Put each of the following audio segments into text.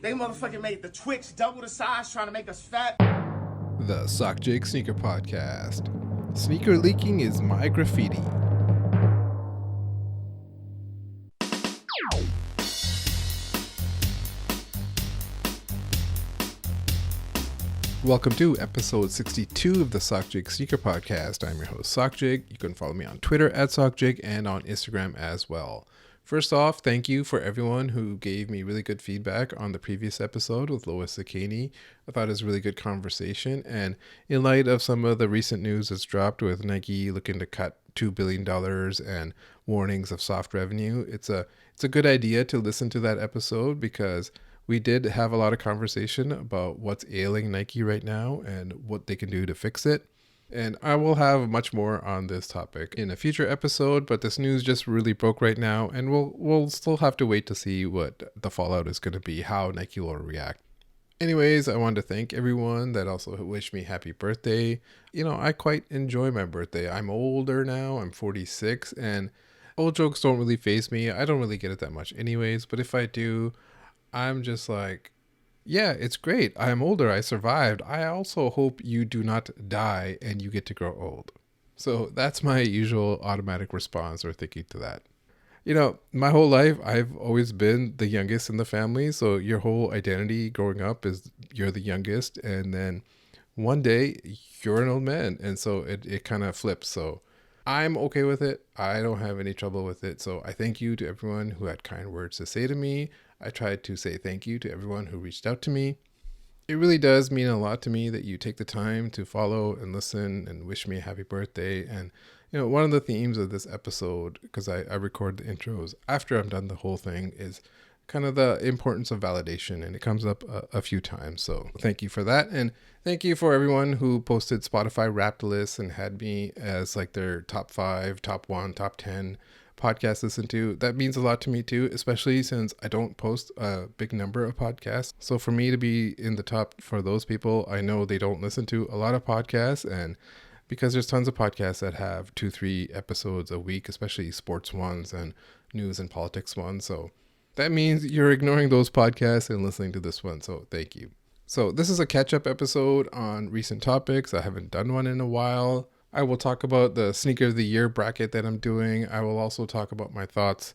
They motherfucking made the Twix double the size trying to make us fat. The Sockjig Sneaker Podcast. Sneaker leaking is my graffiti. Welcome to episode 62 of the Sockjig Sneaker Podcast. I'm your host, Sockjig. You can follow me on Twitter at Sockjig and on Instagram as well. First off, thank you for everyone who gave me really good feedback on the previous episode with Lois Zucchini. I thought it was a really good conversation, and in light of some of the recent news that's dropped with Nike looking to cut $2 billion and warnings of soft revenue, it's a good idea to listen to that episode because we did have a lot of conversation about what's ailing Nike right now and what they can do to fix it. And I will have much more on this topic in a future episode, but this news just really broke right now, and we'll still have to wait to see what the fallout is going to be, how Nike will react. Anyways, I wanted to thank everyone that also wished me happy birthday. You know, I quite enjoy my birthday. I'm older now, I'm 46, and old jokes don't really faze me. I don't really get it that much anyways, but if I do, I'm just like, yeah, it's great. I'm older. I survived. I also hope you do not die and you get to grow old. So that's my usual automatic response or thinking to that. You know, my whole life, I've always been the youngest in the family. So your whole identity growing up is you're the youngest. And then one day you're an old man. And so it kind of flips. So I'm okay with it. I don't have any trouble with it. So I thank you to everyone who had kind words to say to me. I tried to say thank you to everyone who reached out to me. It really does mean a lot to me that you take the time to follow and listen and wish me a happy birthday. And, you know, one of the themes of this episode, because I record the intros after I've done the whole thing, is kind of the importance of validation. And it comes up a few times. So thank you for that. And thank you for everyone who posted Spotify Wrapped lists and had me as like their top 5, top 1, top 10 podcasts listen to. That means a lot to me too, especially since I don't post a big number of podcasts. So for me to be in the top for those people, I know they don't listen to a lot of podcasts, and because there's tons of podcasts that have 2-3 episodes a week, especially sports ones and news and politics ones. So that means you're ignoring those podcasts and listening to this one. So thank you. So this is a catch-up episode on recent topics. I haven't done one in a while. I will talk about the Sneaker of the Year bracket that I'm doing. I will also talk about my thoughts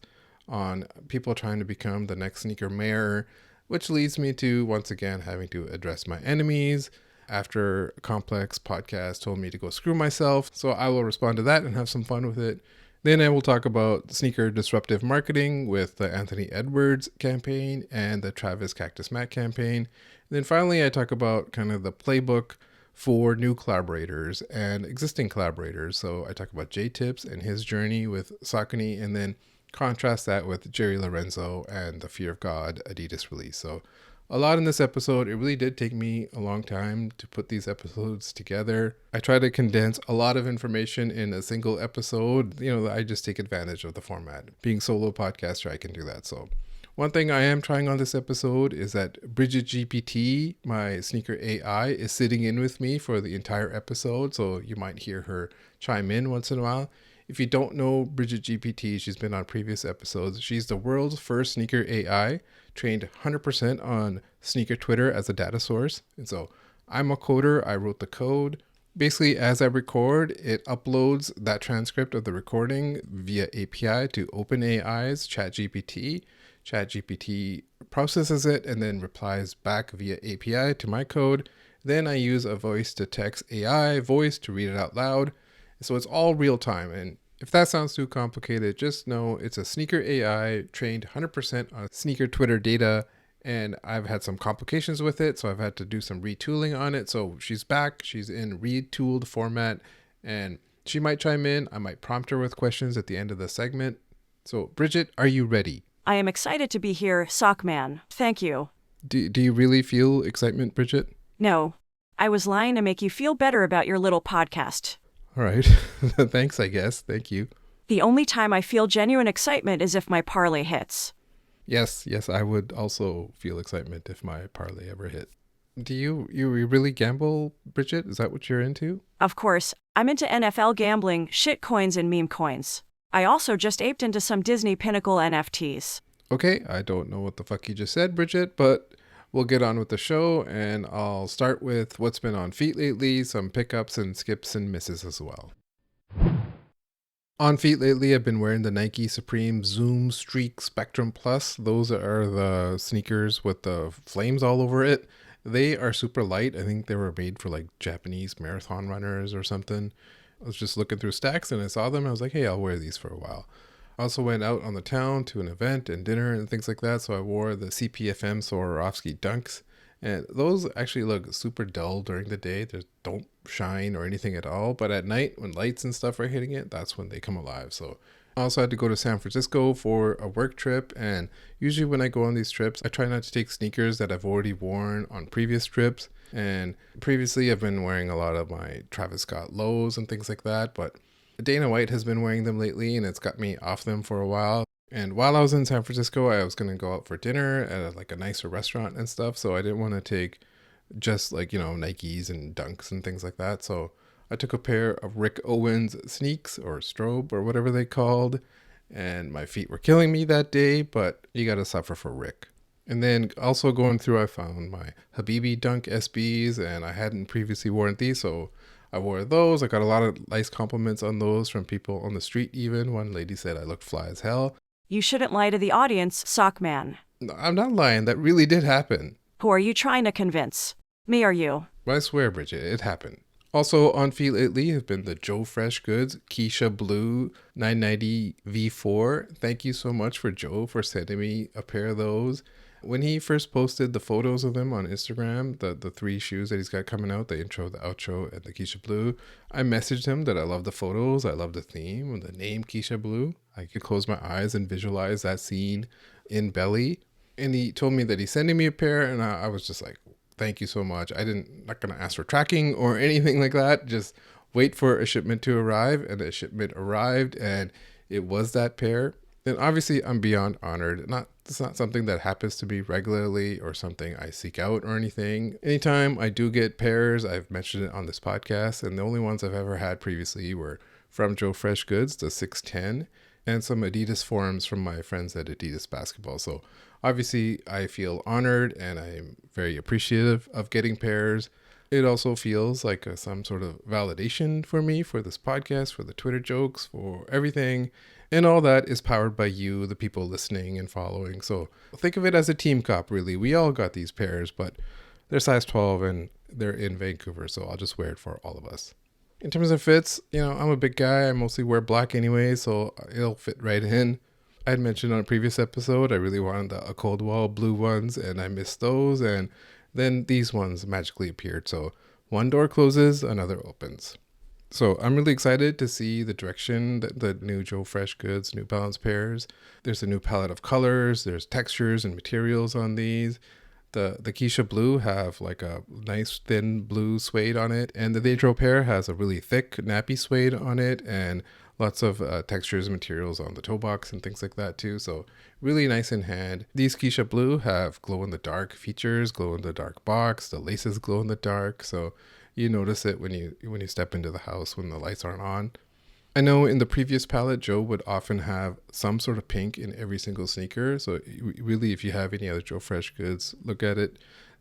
on people trying to become the next sneaker mayor, which leads me to, once again, having to address my enemies after Complex Podcast told me to go screw myself. So I will respond to that and have some fun with it. Then I will talk about sneaker disruptive marketing with the Anthony Edwards campaign and the Travis Cactus Mac campaign. And then finally, I talk about kind of the playbook for new collaborators and existing collaborators. So I talk about JaeTips and his journey with Saucony, and then contrast that with Jerry Lorenzo and the Fear of God adidas release. So a lot in this episode. It really did take me a long time to put these episodes together. I try to condense a lot of information in a single episode. You know, I just take advantage of the format. Being a solo podcaster, I can do that. So one thing I am trying on this episode is that BridgetGPT, my sneaker AI, is sitting in with me for the entire episode. So you might hear her chime in once in a while. If you don't know BridgetGPT, she's been on previous episodes. She's the world's first sneaker AI, trained 100% on sneaker Twitter as a data source. And so I'm a coder. I wrote the code. Basically, as I record, it uploads that transcript of the recording via API to OpenAI's ChatGPT. ChatGPT processes it and then replies back via API to my code. Then I use a voice to text AI voice to read it out loud. So it's all real time. And if that sounds too complicated, just know it's a sneaker AI trained 100% on sneaker Twitter data. And I've had some complications with it, so I've had to do some retooling on it. So she's back. She's in retooled format, and she might chime in. I might prompt her with questions at the end of the segment. So Bridget, are you ready? I am excited to be here, Sockman. Thank you. Do you really feel excitement, Bridget? No, I was lying to make you feel better about your little podcast. All right. Thanks, I guess. Thank you. The only time I feel genuine excitement is if my parlay hits. Yes, I would also feel excitement if my parlay ever hit. Do you really gamble, Bridget? Is that what you're into? Of course, I'm into NFL gambling, shit coins, and meme coins. I also just aped into some Disney Pinnacle NFTs. Okay, I don't know what the fuck you just said, Bridget, but we'll get on with the show, and I'll start with what's been on feet lately, some pickups and skips and misses as well. On feet lately, I've been wearing the Nike Supreme Zoom Streak Spectrum Plus. Those are the sneakers with the flames all over it. They are super light. I think they were made for like Japanese marathon runners or something. I was just looking through stacks and I saw them. I was like, hey, I'll wear these for a while. I also went out on the town to an event and dinner and things like that. So I wore the CPFM Swarovski Dunks. And those actually look super dull during the day. They don't shine or anything at all. But at night, when lights and stuff are hitting it, that's when they come alive. So I also had to go to San Francisco for a work trip. And usually when I go on these trips, I try not to take sneakers that I've already worn on previous trips. And previously, I've been wearing a lot of my Travis Scott lows and things like that. But Dana White has been wearing them lately, and it's got me off them for a while. And while I was in San Francisco, I was going to go out for dinner at like a nicer restaurant and stuff. So I didn't want to take just like, Nikes and Dunks and things like that. So I took a pair of Rick Owens sneaks or strobe or whatever they called. And my feet were killing me that day, but you got to suffer for Rick. And then also going through, I found my Habibi Dunk SBs, and I hadn't previously worn these. So I wore those. I got a lot of nice compliments on those from people on the street even. One lady said I looked fly as hell. You shouldn't lie to the audience, Sockman. No, I'm not lying. That really did happen. Who are you trying to convince? Me or you? But I swear, Bridget, it happened. Also on feet lately have been the Joe Fresh Goods Keisha Blue 990 V4. Thank you so much for Joe for sending me a pair of those. When he first posted the photos of them on Instagram, the three shoes that he's got coming out, the intro, the outro, and the Keisha Blue, I messaged him that I love the photos, I love the theme, and the name Keisha Blue. I could close my eyes and visualize that scene in Belly. And he told me that he's sending me a pair, and I was just like, thank you so much. Not going to ask for tracking or anything like that. Just wait for a shipment to arrive, and a shipment arrived, and it was that pair. And obviously, I'm beyond honored. It's not something that happens to me regularly or something I seek out or anything. Anytime I do get pairs, I've mentioned it on this podcast, and the only ones I've ever had previously were from Joe Fresh Goods, the 610, and some Adidas forums from my friends at Adidas Basketball. So obviously, I feel honored, and I'm very appreciative of getting pairs. It also feels like some sort of validation for me, for this podcast, for the Twitter jokes, for everything. And all that is powered by you, the people listening and following. So think of it as a team cop, really. We all got these pairs, but they're size 12 and they're in Vancouver. So I'll just wear it for all of us. In terms of fits, I'm a big guy. I mostly wear black anyway, so it'll fit right in. I had mentioned on a previous episode, I really wanted the cold wall blue ones, and I missed those. And then these ones magically appeared. So one door closes, another opens. So I'm really excited to see the direction that the new Joe Fresh Goods, New Balance pairs. There's a new palette of colors. There's textures and materials on these. The Keisha Blue have like a nice thin blue suede on it. And the Daedro pair has a really thick nappy suede on it. And lots of textures and materials on the toe box and things like that too. So really nice in hand. These Keisha Blue have glow in the dark features, glow in the dark box. The laces glow in the dark. So you notice it when you step into the house when the lights aren't on. I know in the previous palette, Joe would often have some sort of pink in every single sneaker. So really, if you have any other Joe Fresh Goods, look at it.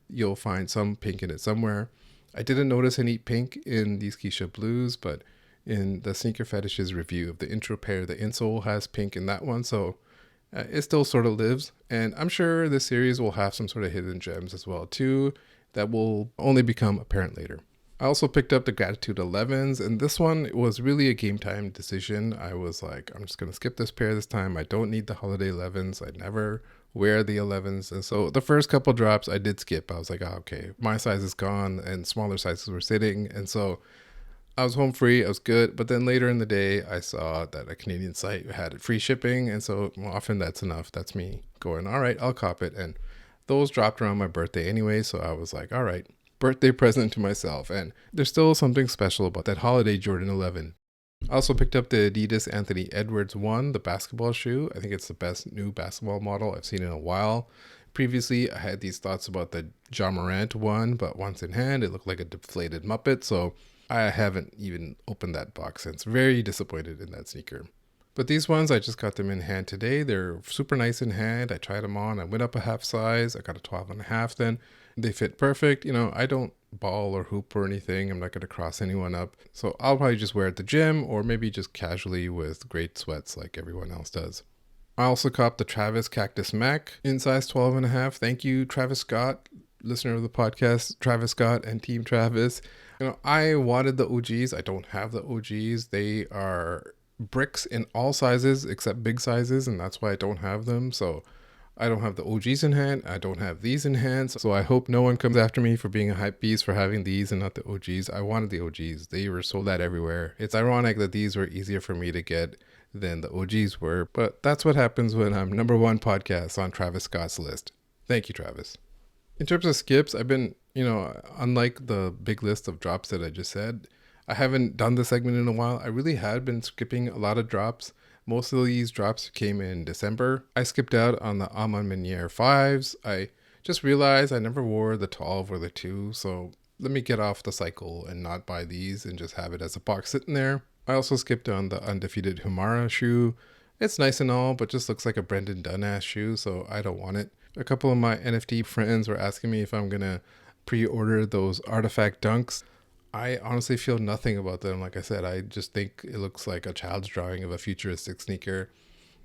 You'll find some pink in it somewhere. I didn't notice any pink in these Keisha Blues, but in the Sneaker Fetishes review of the intro pair, the insole has pink in that one. So it still sort of lives. And I'm sure this series will have some sort of hidden gems as well too that will only become apparent later. I also picked up the Gratitude 11s, and this one was really a game time decision. I was like, I'm just going to skip this pair this time. I don't need the holiday 11s. I never wear the 11s. And so the first couple drops I did skip. I was like, okay, my size is gone and smaller sizes were sitting. And so I was home free. I was good. But then later in the day, I saw that a Canadian site had free shipping. And so often that's enough. That's me going, all right, I'll cop it. And those dropped around my birthday anyway. So I was like, all right, birthday present to myself. And there's still something special about that holiday Jordan 11. I also picked up the Adidas Anthony Edwards AE1, the basketball shoe. I think it's the best new basketball model I've seen in a while. Previously, I had these thoughts about the Ja Morant one, but once in hand, it looked like a deflated Muppet. So I haven't even opened that box since. Very disappointed in that sneaker. But these ones, I just got them in hand today. They're super nice in hand. I tried them on. I went up a half size. I got a 12.5 then. They fit perfect. I don't ball or hoop or anything. I'm not going to cross anyone up. So I'll probably just wear it at the gym or maybe just casually with great sweats like everyone else does. I also copped the Travis Cactus Mac in size 12.5. Thank you, Travis Scott, listener of the podcast, Travis Scott and Team Travis. I wanted the OGs. I don't have the OGs. They are bricks in all sizes except big sizes, and that's why I don't have them. So I don't have the OGs in hand. I don't have these in hand. So I hope no one comes after me for being a hype beast for having these and not the OGs. I wanted the OGs. They were sold out everywhere. It's ironic that these were easier for me to get than the OGs were, but that's what happens when I'm number one podcast on Travis Scott's list. Thank you, Travis. In terms of skips, I've been, unlike the big list of drops that I just said, I haven't done the segment in a while. I really had been skipping a lot of drops. Most of these drops came in December. I skipped out on the Armand Meunier 5s. I just realized I never wore the 12 or the 2, so let me get off the cycle and not buy these and just have it as a box sitting there. I also skipped on the undefeated Humara shoe. It's nice and all, but just looks like a Brendan Dunn-ass shoe, so I don't want it. A couple of my NFT friends were asking me if I'm going to pre-order those artifact dunks. I honestly feel nothing about them. Like I said, I just think it looks like a child's drawing of a futuristic sneaker.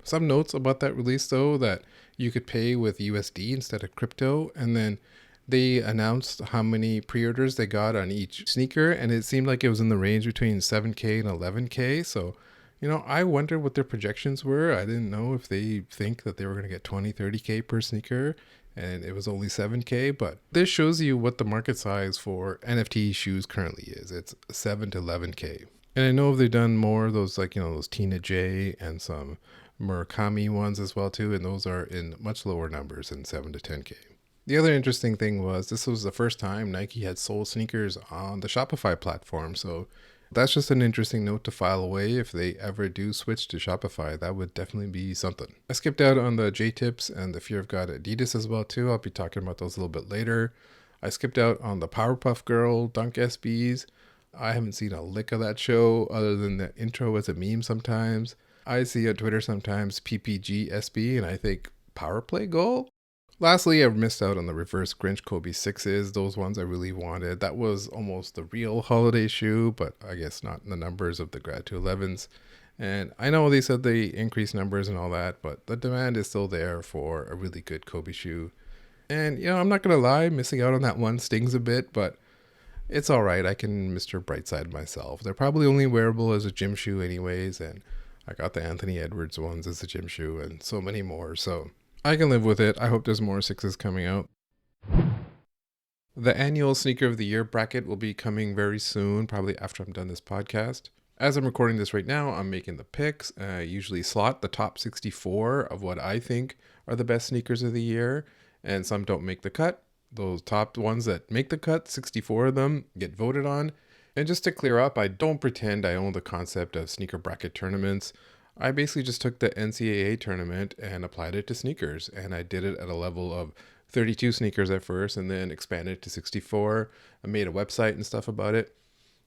Some notes about that release, though, that you could pay with USD instead of crypto, and then they announced how many pre-orders they got on each sneaker, and it seemed like it was in the range between 7K and 11K. So, I wonder what their projections were. I didn't know if they think that they were going to get 20, 30K per sneaker, and it was only 7K. But this shows you what the market size for NFT shoes currently is. It's 7 to 11K. And I know they've done more of those, like, those Tina J and some Murakami ones as well, too, and those are in much lower numbers than 7 to 10K. The other interesting thing was this was the first time Nike had sold sneakers on the Shopify platform. So that's just an interesting note to file away. If they ever do switch to Shopify, that would definitely be something. I skipped out on the JaeTips and the Fear of God Adidas as well too. I'll be talking about those a little bit later. I skipped out on the Powerpuff Girl Dunk SBs. I haven't seen a lick of that show other than the intro as a meme sometimes. I see on Twitter sometimes PPG SB and I think Power Play Goal. Lastly, I missed out on the reverse Grinch Kobe 6s. Those ones I really wanted. That was almost the real holiday shoe, but I guess not in the numbers of the Grad 211s. And I know they said they increased numbers and all that, but the demand is still there for a really good Kobe shoe. And, I'm not going to lie, missing out on that one stings a bit, but it's all right. I can Mr. Brightside myself. They're probably only wearable as a gym shoe anyways, and I got the Anthony Edwards ones as a gym shoe and so many more, so I can live with it. I hope there's more 6s coming out. The annual Sneaker of the Year bracket will be coming very soon, probably after I'm done this podcast. As I'm recording this right now, I'm making the picks. I usually slot the top 64 of what I think are the best sneakers of the year, and some don't make the cut. Those top ones that make the cut, 64 of them, get voted on. And just to clear up, I don't pretend I own the concept of sneaker bracket tournaments. I basically just took the NCAA tournament and applied it to sneakers, and I did it at a level of 32 sneakers at first and then expanded to 64. I made a website and stuff about it.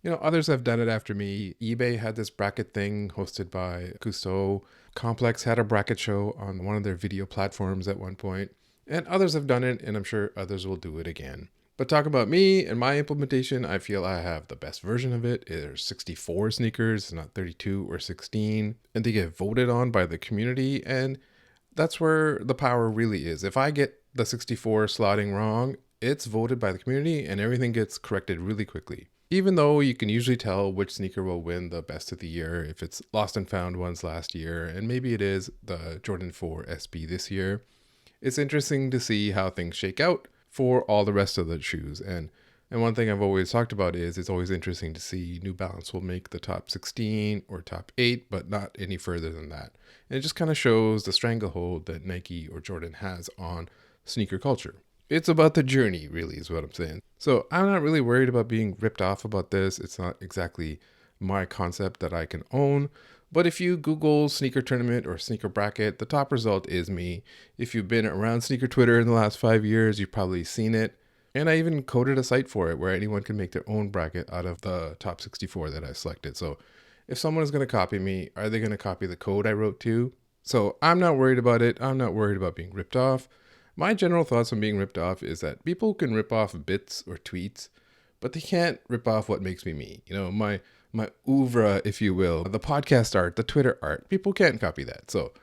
Others have done it after me. eBay had this bracket thing hosted by Cousteau. Complex had a bracket show on one of their video platforms at one point, and others have done it, and I'm sure others will do it again. But talk about me and my implementation, I feel I have the best version of it. There's 64 sneakers, not 32 or 16. And they get voted on by the community. And that's where the power really is. If I get the 64 slotting wrong, it's voted by the community and everything gets corrected really quickly. Even though you can usually tell which sneaker will win the best of the year, if it's lost and found ones last year, and maybe it is the Jordan 4 SB this year. It's interesting to see how things shake out for all the rest of the shoes. And one thing I've always talked about is it's always interesting to see New Balance will make the top 16 or top 8, but not any further than that. And it just kind of shows the stranglehold that Nike or Jordan has on sneaker culture. It's about the journey, really, is what I'm saying. So I'm not really worried about being ripped off about this. It's not exactly my concept that I can own. But if you Google sneaker tournament or sneaker bracket, the top result is me. If you've been around sneaker Twitter in the last 5 years, you've probably seen it. And I even coded a site for it where anyone can make their own bracket out of the top 64 that I selected. So if someone is going to copy me, are they going to copy the code I wrote too? So I'm not worried about it. I'm not worried about being ripped off. My general thoughts on being ripped off is that people can rip off bits or tweets, but they can't rip off what makes me me. You know, my oeuvre, if you will, the podcast art, the Twitter art. People can't copy that. So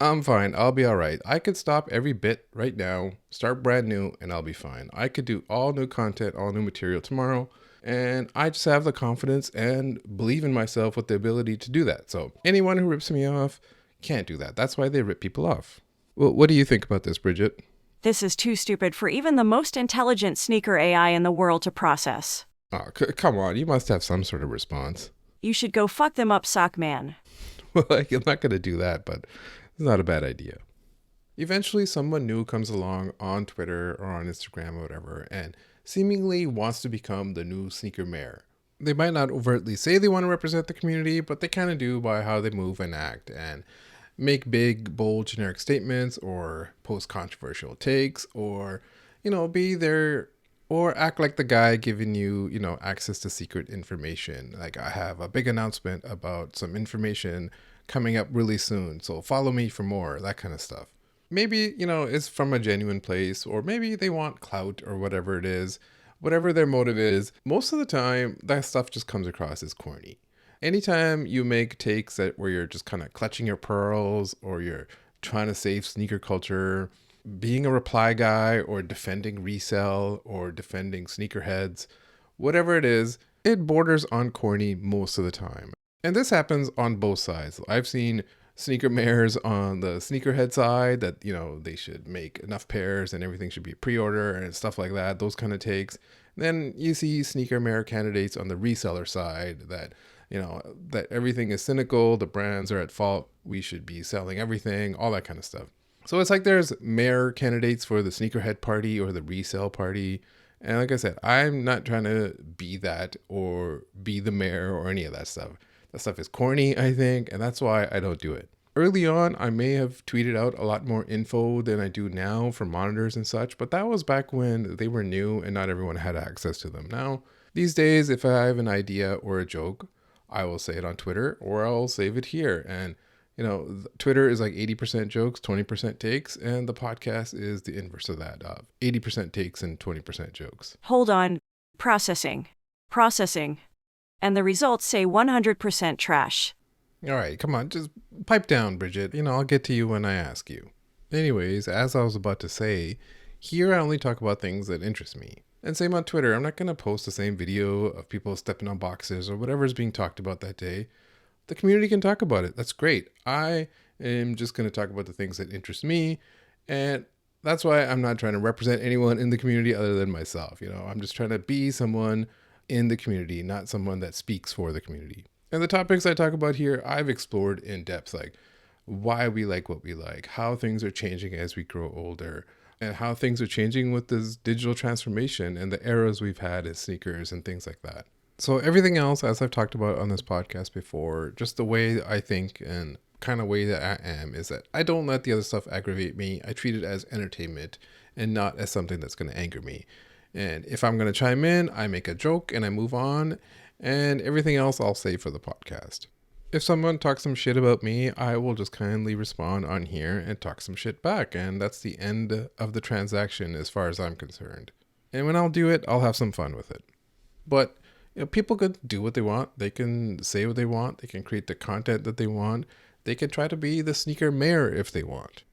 I'm fine. I'll be all right. I could stop every bit right now, start brand new, and I'll be fine. I could do all new content, all new material tomorrow. And I just have the confidence and believe in myself with the ability to do that. So anyone who rips me off can't do that. That's why they rip people off. Well, what do you think about this, Bridget? This is too stupid for even the most intelligent sneaker AI in the world to process. Oh, come on. You must have some sort of response. You should go fuck them up, sock man. Well, I'm not going to do that, but it's not a bad idea. Eventually, someone new comes along on Twitter or on Instagram or whatever and seemingly wants to become the new sneaker mayor. They might not overtly say they want to represent the community, but they kind of do by how they move and act and make big, bold, generic statements or post controversial takes or, be there or act like the guy giving you, access to secret information. Like, I have a big announcement about some information coming up really soon, so follow me for more, that kind of stuff. Maybe, it's from a genuine place, or maybe they want clout or whatever it is. Whatever their motive is, most of the time, that stuff just comes across as corny. Anytime you make takes where you're just kind of clutching your pearls or you're trying to save sneaker culture, being a reply guy or defending resell or defending sneakerheads, whatever it is, it borders on corny most of the time. And this happens on both sides. I've seen sneaker mayors on the sneakerhead side that, they should make enough pairs and everything should be pre-order and stuff like that, those kind of takes. Then you see sneaker mayor candidates on the reseller side that, that everything is cynical, the brands are at fault, we should be selling everything, all that kind of stuff. So it's like there's mayor candidates for the sneakerhead party or the resale party. And like I said, I'm not trying to be that or be the mayor or any of that stuff. That stuff is corny, I think, and that's why I don't do it. Early on, I may have tweeted out a lot more info than I do now for monitors and such, but that was back when they were new and not everyone had access to them. Now, these days, if I have an idea or a joke, I will say it on Twitter or I'll save it here. And, Twitter is like 80% jokes, 20% takes, and the podcast is the inverse of that, 80% takes and 20% jokes. Hold on. Processing. And the results say 100% trash. All right, come on, just pipe down, Bridget. I'll get to you when I ask you. Anyways, as I was about to say, here I only talk about things that interest me. And same on Twitter, I'm not going to post the same video of people stepping on boxes or whatever is being talked about that day. The community can talk about it. That's great. I am just going to talk about the things that interest me. And that's why I'm not trying to represent anyone in the community other than myself. I'm just trying to be someone in the community, not someone that speaks for the community. And the topics I talk about here, I've explored in depth, like why we like what we like, how things are changing as we grow older, and how things are changing with this digital transformation and the eras we've had as sneakers and things like that. So everything else, as I've talked about on this podcast before, just the way I think and kind of way that I am is that I don't let the other stuff aggravate me. I treat it as entertainment and not as something that's going to anger me. And if I'm going to chime in, I make a joke and I move on, and everything else I'll save for the podcast. If someone talks some shit about me, I will just kindly respond on here and talk some shit back. And that's the end of the transaction as far as I'm concerned. And when I'll do it, I'll have some fun with it. But people can do what they want. They can say what they want. They can create the content that they want. They can try to be the sneaker mayor if they want.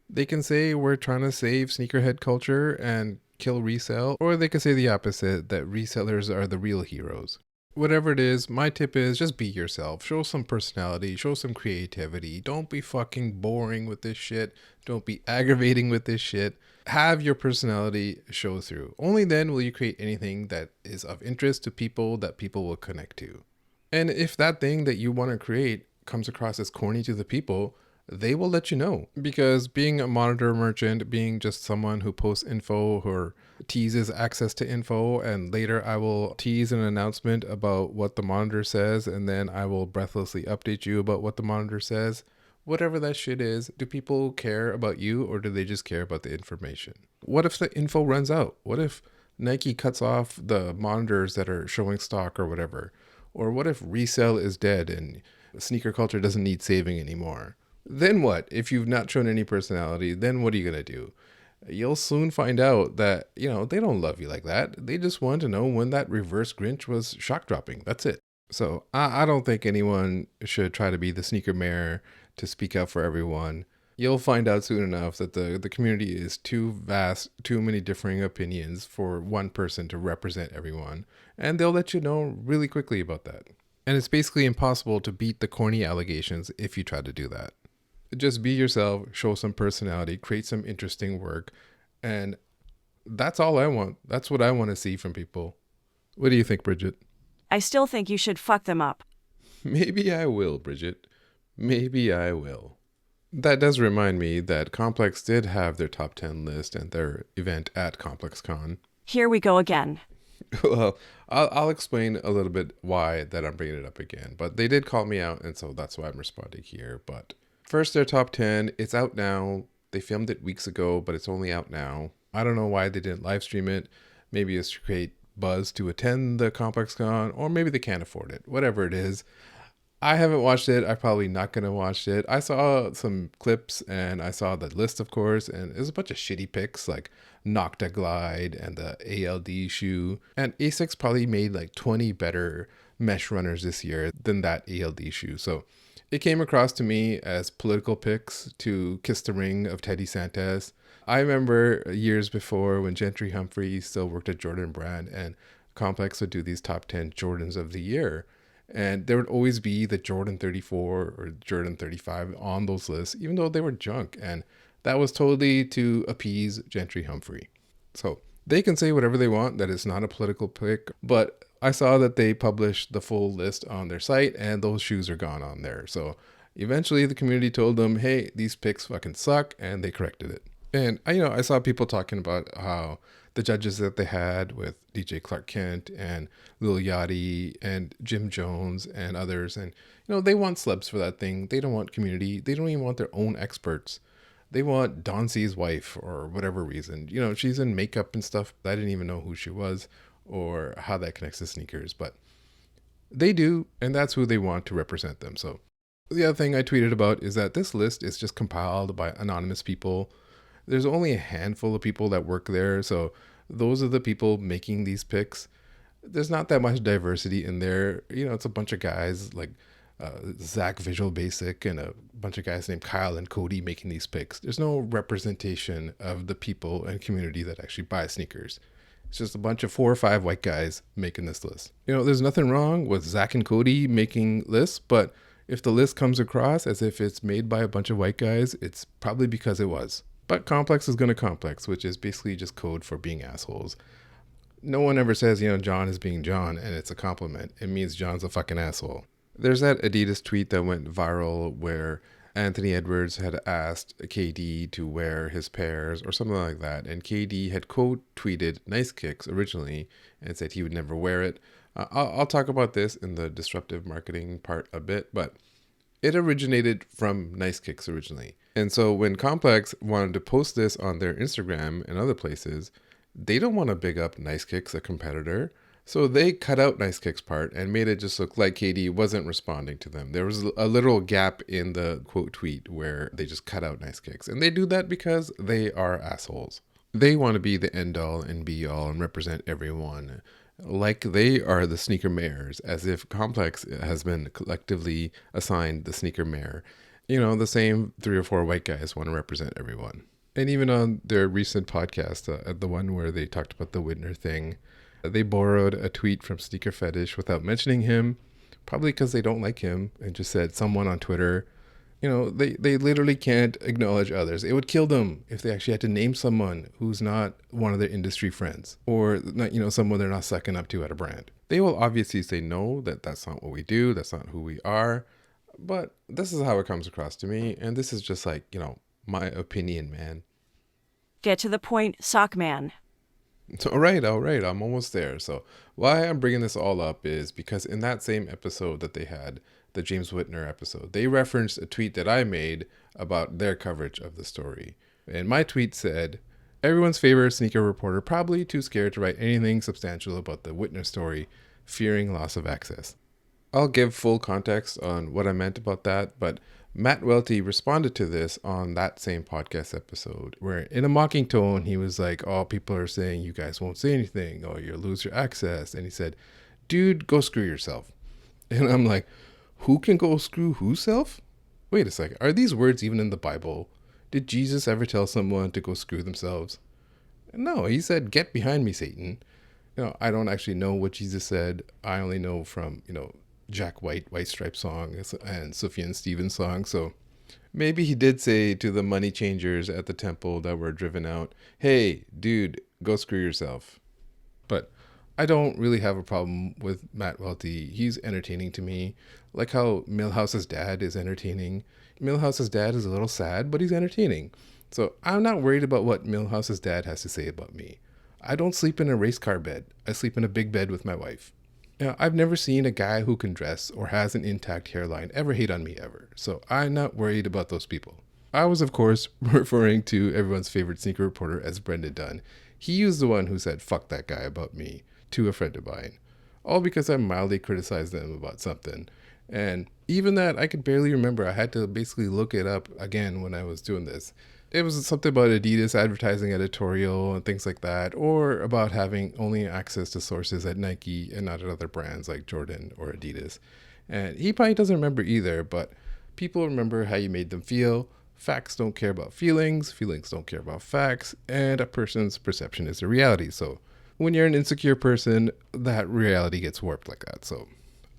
They can say we're trying to save sneakerhead culture and kill resale, or they can say the opposite, that resellers are the real heroes. Whatever it is, my tip is just be yourself. Show some personality, show some creativity. Don't be fucking boring with this shit. Don't be aggravating with this shit. Have your personality show through. Only then will you create anything that is of interest to people that people will connect to. And if that thing that you want to create comes across as corny to the people, they will let you know. Because being a monitor merchant, being just someone who posts info or teases access to info, and later I will tease an announcement about what the monitor says, and then I will breathlessly update you about what the monitor says. Whatever that shit is, do people care about you or do they just care about the information? What if the info runs out? What if Nike cuts off the monitors that are showing stock or whatever? Or what if resale is dead and sneaker culture doesn't need saving anymore? Then what? If you've not shown any personality, then what are you going to do? You'll soon find out that, they don't love you like that. They just want to know when that reverse Grinch was shock dropping. That's it. So I don't think anyone should try to be the sneaker mayor to speak out for everyone. You'll find out soon enough that the community is too vast, too many differing opinions for one person to represent everyone. And they'll let you know really quickly about that. And it's basically impossible to beat the corny allegations if you try to do that. Just be yourself, show some personality, create some interesting work. And that's all I want. That's what I want to see from people. What do you think, Bridget? I still think you should fuck them up. Maybe I will, Bridget. Maybe I will. That does remind me that Complex did have their top 10 list and their event at ComplexCon. Here we go again. Well, I'll explain a little bit why that I'm bringing it up again. But they did call me out, and so that's why I'm responding here. But first, their top 10. It's out now. They filmed it weeks ago, but it's only out now. I don't know why they didn't live stream it. Maybe it's to create buzz to attend the ComplexCon, or maybe they can't afford it. Whatever it is. I haven't watched it. I'm probably not going to watch it. I saw some clips and I saw the list, of course, and it was a bunch of shitty picks like Nocta Glide and the ALD shoe. And ASICS probably made like 20 better mesh runners this year than that ALD shoe. So it came across to me as political picks to kiss the ring of Teddy Santis. I remember years before when Gentry Humphrey still worked at Jordan Brand and Complex would do these top 10 Jordans of the year. And there would always be the Jordan 34 or Jordan 35 on those lists, even though they were junk. And that was totally to appease Gentry Humphrey. So they can say whatever they want, that it's not a political pick. But I saw that they published the full list on their site and those shoes are gone on there. So eventually the community told them, hey, these picks fucking suck. And they corrected it. And I saw people talking about how the judges that they had with DJ Clark Kent and Lil Yachty and Jim Jones and others. And, they want celebs for that thing. They don't want community. They don't even want their own experts. They want Don C's wife or whatever reason. She's in makeup and stuff. I didn't even know who she was or how that connects to sneakers. But they do, and that's who they want to represent them. So the other thing I tweeted about is that this list is just compiled by anonymous people. There's only a handful of people that work there, so those are the people making these picks. There's not that much diversity in there. It's a bunch of guys like Zach Visual Basic and a bunch of guys named Kyle and Cody making these picks. There's no representation of the people and community that actually buy sneakers. It's just a bunch of 4 or 5 white guys making this list. There's nothing wrong with Zach and Cody making lists, but if the list comes across as if it's made by a bunch of white guys, it's probably because it was. But Complex is going to Complex, which is basically just code for being assholes. No one ever says, John is being John, and it's a compliment. It means John's a fucking asshole. There's that Adidas tweet that went viral where Anthony Edwards had asked KD to wear his pairs or something like that. And KD had quote-tweeted Nice Kicks originally and said he would never wear it. I'll talk about this in the disruptive marketing part a bit, but it originated from Nice Kicks originally. And so when Complex wanted to post this on their Instagram and other places, they don't want to big up Nice Kicks, a competitor. So they cut out Nice Kicks part and made it just look like KD wasn't responding to them. There was a literal gap in the quote tweet where they just cut out Nice Kicks. And they do that because they are assholes. They want to be the end all and be all and represent everyone. Like they are the sneaker mayors, as if Complex has been collectively assigned the sneaker mayor. The same 3 or 4 white guys want to represent everyone. And even on their recent podcast, the one where they talked about the Whitner thing, they borrowed a tweet from Sneaker Fetish without mentioning him, probably because they don't like him, and just said someone on Twitter. They literally can't acknowledge others. It would kill them if they actually had to name someone who's not one of their industry friends or not, someone they're not sucking up to at a brand. They will obviously say no, that's not what we do. That's not who we are. But this is how it comes across to me. And this is just like, my opinion, man. Get to the point, sock man. All right. I'm almost there. So why I'm bringing this all up is because in that same episode that they had, the James Whitner episode, they referenced a tweet that I made about their coverage of the story. And my tweet said, everyone's favorite sneaker reporter probably too scared to write anything substantial about the Whitner story, fearing loss of access. I'll give full context on what I meant about that, but Matt Welty responded to this on that same podcast episode, where in a mocking tone, he was like, oh, people are saying you guys won't say anything, or you'll lose your access. And he said, dude, go screw yourself. And I'm like, who can go screw whose self? Wait a second, are these words even in the Bible? Did Jesus ever tell someone to go screw themselves? No, he said, get behind me, Satan. I don't actually know what Jesus said. I only know from, Jack White, White Stripes song and Sufjan Stevens song. So maybe he did say to the money changers at the temple that were driven out, hey, dude, go screw yourself. But I don't really have a problem with Matt Welty. He's entertaining to me. Like how Milhouse's dad is entertaining. Milhouse's dad is a little sad, but he's entertaining. So I'm not worried about what Milhouse's dad has to say about me. I don't sleep in a race car bed. I sleep in a big bed with my wife. I've never seen a guy who can dress or has an intact hairline ever hate on me ever. So I'm not worried about those people. I was, of course, referring to everyone's favorite sneaker reporter as Brendan Dunn. He was the one who said, fuck that guy about me to a friend of mine. All because I mildly criticized them about something. And even that, I could barely remember. I had to basically look it up again when I was doing this. It was something about Adidas advertising editorial and things like that, or about having only access to sources at Nike and not at other brands like Jordan or Adidas. And he probably doesn't remember either, but people remember how you made them feel. Facts don't care about feelings, feelings don't care about facts, and a person's perception is a reality. So when you're an insecure person, that reality gets warped like that. So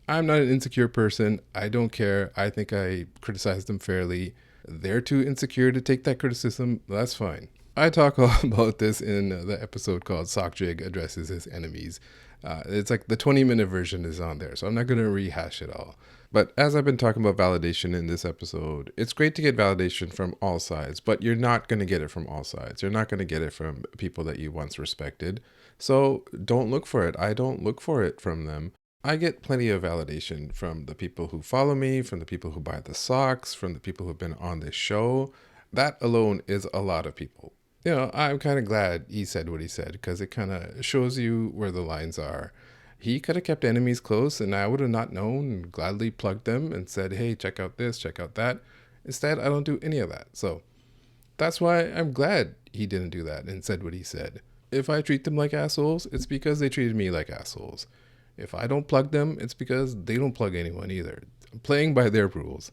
I'm not an insecure person. I don't care. I think I criticized them fairly. They're too insecure to take that criticism. That's fine. I talk all about this in the episode called Sockjig Addresses His Enemies. It's like the 20-minute version is on there, so I'm not going to rehash it all. But as I've been talking about validation in this episode, it's great to get validation from all sides, but you're not going to get it from all sides. You're not going to get it from people that you once respected. So don't look for it. I don't look for it from them. I get plenty of validation from the people who follow me, from the people who buy the socks, from the people who've been on this show. That alone is a lot of people. I'm kind of glad he said what he said because it kind of shows you where the lines are. He could have kept enemies close and I would have not known and gladly plugged them and said, hey, check out this, check out that. Instead, I don't do any of that. So that's why I'm glad he didn't do that and said what he said. If I treat them like assholes, it's because they treated me like assholes. If I don't plug them, it's because they don't plug anyone either. I'm playing by their rules.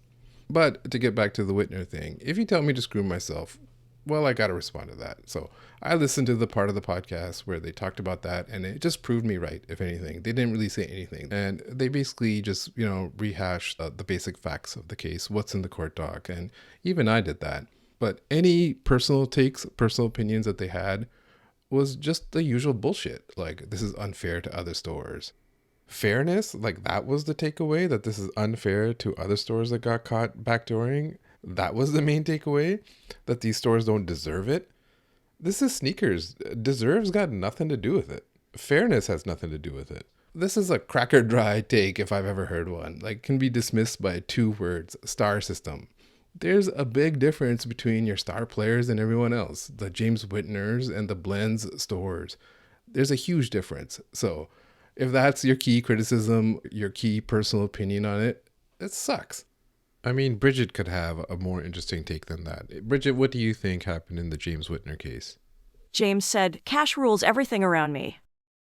But to get back to the Whitner thing, if you tell me to screw myself, well, I got to respond to that. So I listened to the part of the podcast where they talked about that, and it just proved me right, if anything. They didn't really say anything. And they basically just, rehashed the basic facts of the case, what's in the court doc. And even I did that. But any personal takes, personal opinions that they had was just the usual bullshit. Like, this is unfair to other stores. Fairness, like that was the takeaway, that this is unfair to other stores that got caught backdooring. That was the main takeaway, that these stores don't deserve it. This is sneakers. Deserves got nothing to do with it. Fairness has nothing to do with it. This is a cracker dry take if I've ever heard one. Like, can be dismissed by 2 words, star system. There's a big difference between your star players and everyone else, the James Whitners and the Blends stores. There's a huge difference. So if that's your key criticism, your key personal opinion on it, it sucks. I mean, Bridget could have a more interesting take than that. Bridget, what do you think happened in the James Whitner case? James said, cash rules everything around me.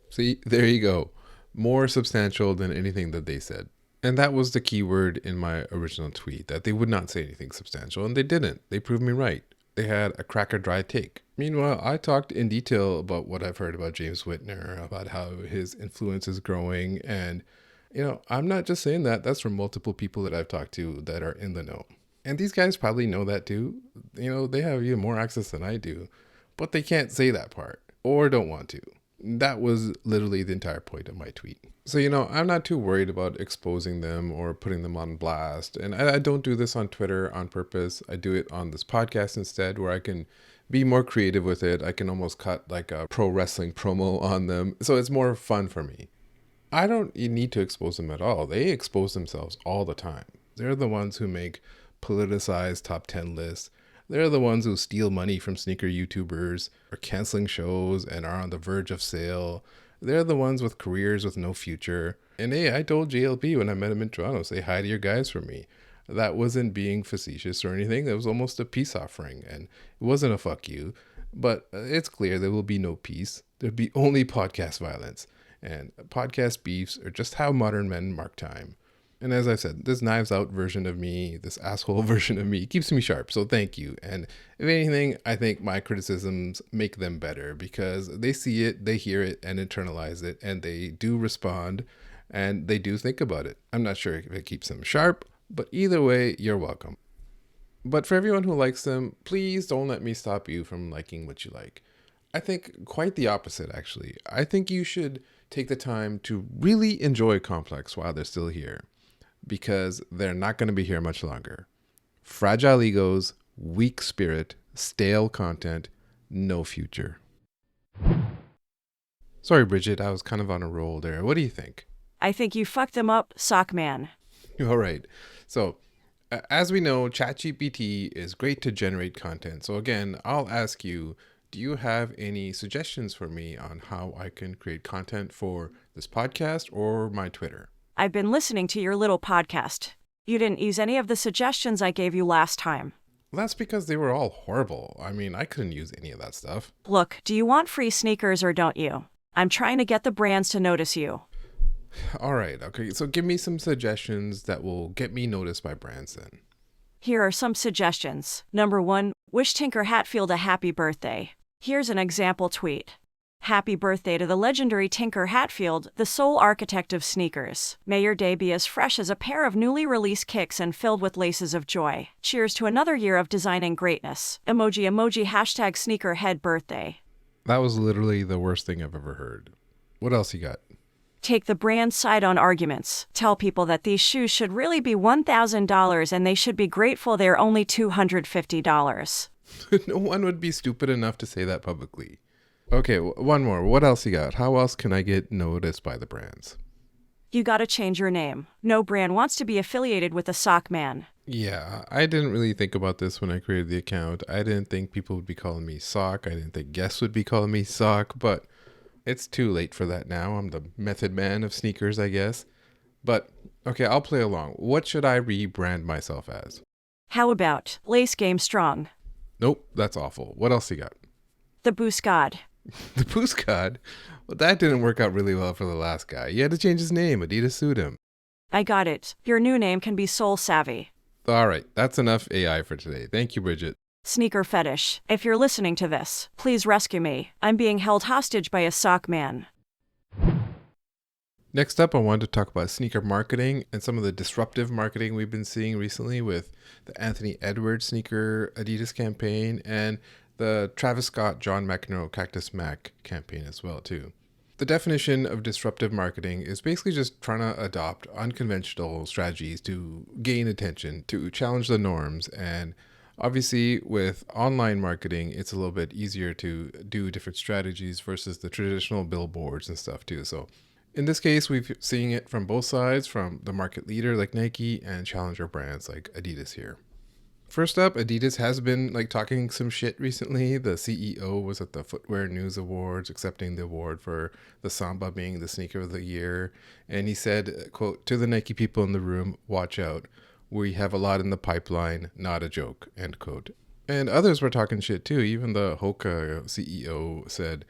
See, there you go. More substantial than anything that they said. And that was the key word in my original tweet, that they would not say anything substantial, and they didn't. They proved me right. They had a cracker dry take. Meanwhile, I talked in detail about what I've heard about James Whitner, about how his influence is growing. And, I'm not just saying that. That's from multiple people that I've talked to that are in the know. And these guys probably know that too. They have even more access than I do, but they can't say that part or don't want to. That was literally the entire point of my tweet. So, I'm not too worried about exposing them or putting them on blast. And I don't do this on Twitter on purpose. I do it on this podcast instead, where I can be more creative with it. I can almost cut like a pro wrestling promo on them. So it's more fun for me. I don't need to expose them at all. They expose themselves all the time. They're the ones who make politicized top 10 lists. They're the ones who steal money from sneaker YouTubers, are canceling shows and are on the verge of sale. They're the ones with careers with no future. And hey, I told JLP when I met him in Toronto, say hi to your guys for me. That wasn't being facetious or anything. That was almost a peace offering. And it wasn't a fuck you. But it's clear there will be no peace. There'll be only podcast violence. And podcast beefs are just how modern men mark time. And as I said, this knives out version of me, this asshole version of me, keeps me sharp. So thank you. And if anything, I think my criticisms make them better because they see it, they hear it, and internalize it. And they do respond and they do think about it. I'm not sure if it keeps them sharp, but either way, you're welcome. But for everyone who likes them, please don't let me stop you from liking what you like. I think quite the opposite, actually. I think you should take the time to really enjoy Complex while they're still here, because they're not going to be here much longer. Fragile egos, weak spirit, stale content, no future. Sorry, Bridget, I was kind of on a roll there. What do you think? I think you fucked them up, sock man. All right. So, as we know, ChatGPT is great to generate content. So again, I'll ask you, do you have any suggestions for me on how I can create content for this podcast or my Twitter? I've been listening to your little podcast. You didn't use any of the suggestions I gave you last time. Well, that's because they were all horrible. I mean, I couldn't use any of that stuff. Look, do you want free sneakers or don't you? I'm trying to get the brands to notice you. All right. Okay. So give me some suggestions that will get me noticed by brands then. Here are some suggestions. Number 1, wish Tinker Hatfield a happy birthday. Here's an example tweet. Happy birthday to the legendary Tinker Hatfield, the sole architect of sneakers. May your day be as fresh as a pair of newly released kicks and filled with laces of joy. Cheers to another year of designing greatness. Emoji emoji hashtag sneakerhead birthday. That was literally the worst thing I've ever heard. What else you got? Take the brand side on arguments. Tell people that these shoes should really be $1,000 and they should be grateful they're only $250. No one would be stupid enough to say that publicly. Okay, one more. What else you got? How else can I get noticed by the brands? You gotta change your name. No brand wants to be affiliated with a sock man. Yeah, I didn't really think about this when I created the account. I didn't think people would be calling me Sock. I didn't think guests would be calling me Sock, but it's too late for that now. I'm the method man of sneakers, I guess. But, okay, I'll play along. What should I rebrand myself as? How about Lace Game Strong? Nope, that's awful. What else you got? The Boost God. The Boost God? Well, that didn't work out really well for the last guy. He had to change his name. Adidas sued him. I got it. Your new name can be Soul Savvy. All right, that's enough AI for today. Thank you, Bridget. Sneaker Fetish. If you're listening to this, please rescue me. I'm being held hostage by a sock man. Next up, I wanted to talk about sneaker marketing and some of the disruptive marketing we've been seeing recently with the Anthony Edwards sneaker Adidas campaign and the Travis Scott John McEnroe Cactus Mac campaign as well, too. The definition of disruptive marketing is basically just trying to adopt unconventional strategies to gain attention, to challenge the norms. And obviously with online marketing, it's a little bit easier to do different strategies versus the traditional billboards and stuff too. So in this case, we've seen it from both sides, from the market leader like Nike and challenger brands like Adidas here. First up, Adidas has been talking some shit recently. The CEO was at the Footwear News Awards accepting the award for the Samba being the sneaker of the year. And he said, quote, "To the Nike people in the room, watch out. We have a lot in the pipeline, not a joke," end quote. And others were talking shit too. Even the Hoka CEO said,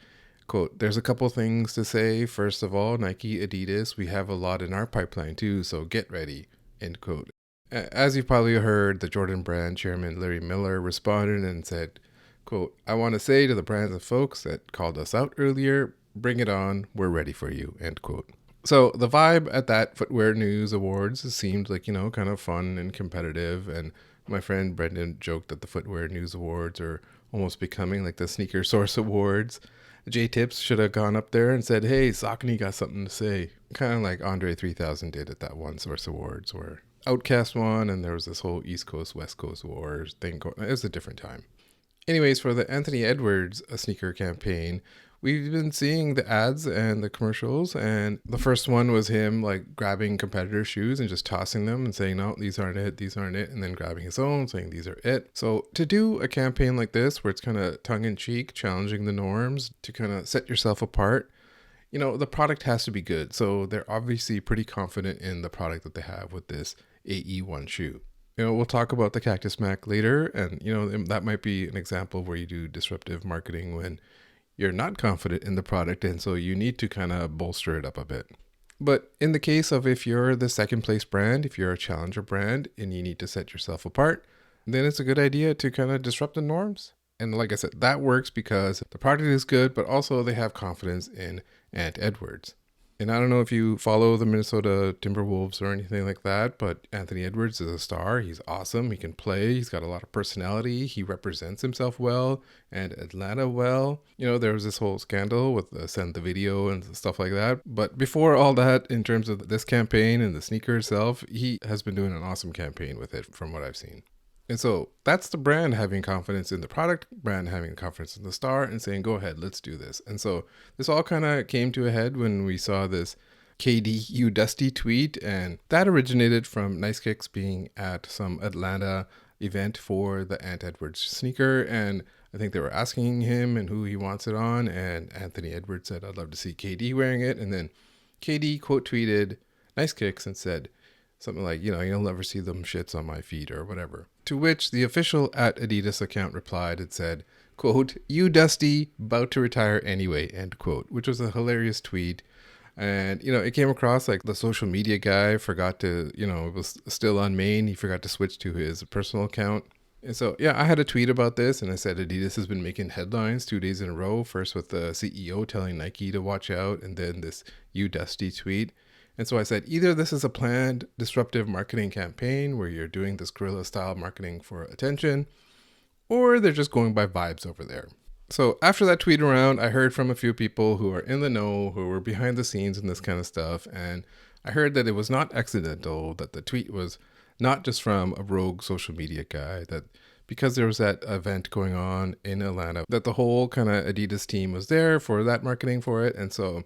quote, "There's a couple things to say. First of all, Nike, Adidas, we have a lot in our pipeline too, so get ready," end quote. As you've probably heard, the Jordan brand chairman Larry Miller responded and said, quote, "I want to say to the brands and folks that called us out earlier, bring it on, we're ready for you," end quote. So the vibe at that Footwear News Awards seemed kind of fun and competitive. And my friend Brendan joked that the Footwear News Awards are almost becoming like the Sneaker Source Awards. JaeTips should have gone up there and said, "Hey, Saucony got something to say." Kind of like Andre 3000 did at that one Source Awards where Outcast won and there was this whole East Coast, West Coast wars thing going. It was a different time. Anyways, for the Anthony Edwards sneaker campaign, we've been seeing the ads and the commercials, and the first one was him grabbing competitor shoes and just tossing them and saying, "No, these aren't it, and then grabbing his own, saying these are it. So to do a campaign like this, where it's kind of tongue-in-cheek, challenging the norms, to kind of set yourself apart, the product has to be good. So they're obviously pretty confident in the product that they have with this AE1 shoe. We'll talk about the Cactus Mac later, and that might be an example where you do disruptive marketing when you're not confident in the product, and so you need to kind of bolster it up a bit. But in the case of if you're the second place brand, if you're a challenger brand and you need to set yourself apart, then it's a good idea to kind of disrupt the norms. And like I said, that works because the product is good, but also they have confidence in Anthony Edwards. And I don't know if you follow the Minnesota Timberwolves or anything like that, but Anthony Edwards is a star. He's awesome. He can play. He's got a lot of personality. He represents himself well and Atlanta well. There was this whole scandal with Send the Video and stuff like that. But before all that, in terms of this campaign and the sneaker itself, he has been doing an awesome campaign with it from what I've seen. And so that's the brand having confidence in the product, brand having confidence in the star and saying, go ahead, let's do this. And so this all kind of came to a head when we saw this KD You Dusty tweet. And that originated from Nice Kicks being at some Atlanta event for the Anthony Edwards sneaker. And I think they were asking him and who he wants it on. And Anthony Edwards said, I'd love to see KD wearing it. And then KD quote tweeted Nice Kicks and said something like, you'll never see them shits on my feet or whatever. To which the official at Adidas account replied and said, quote, "You Dusty, about to retire anyway," end quote, which was a hilarious tweet. And, it came across like the social media guy forgot to, it was still on main. He forgot to switch to his personal account. And so, I had a tweet about this and I said Adidas has been making headlines 2 days in a row, first with the CEO telling Nike to watch out and then this "You Dusty" tweet. And so I said, either this is a planned disruptive marketing campaign where you're doing this guerrilla style marketing for attention, or they're just going by vibes over there. So after that tweet around, I heard from a few people who are in the know, who were behind the scenes in this kind of stuff. And I heard that it was not accidental, that the tweet was not just from a rogue social media guy, that because there was that event going on in Atlanta, that the whole kind of Adidas team was there for that marketing for it. And so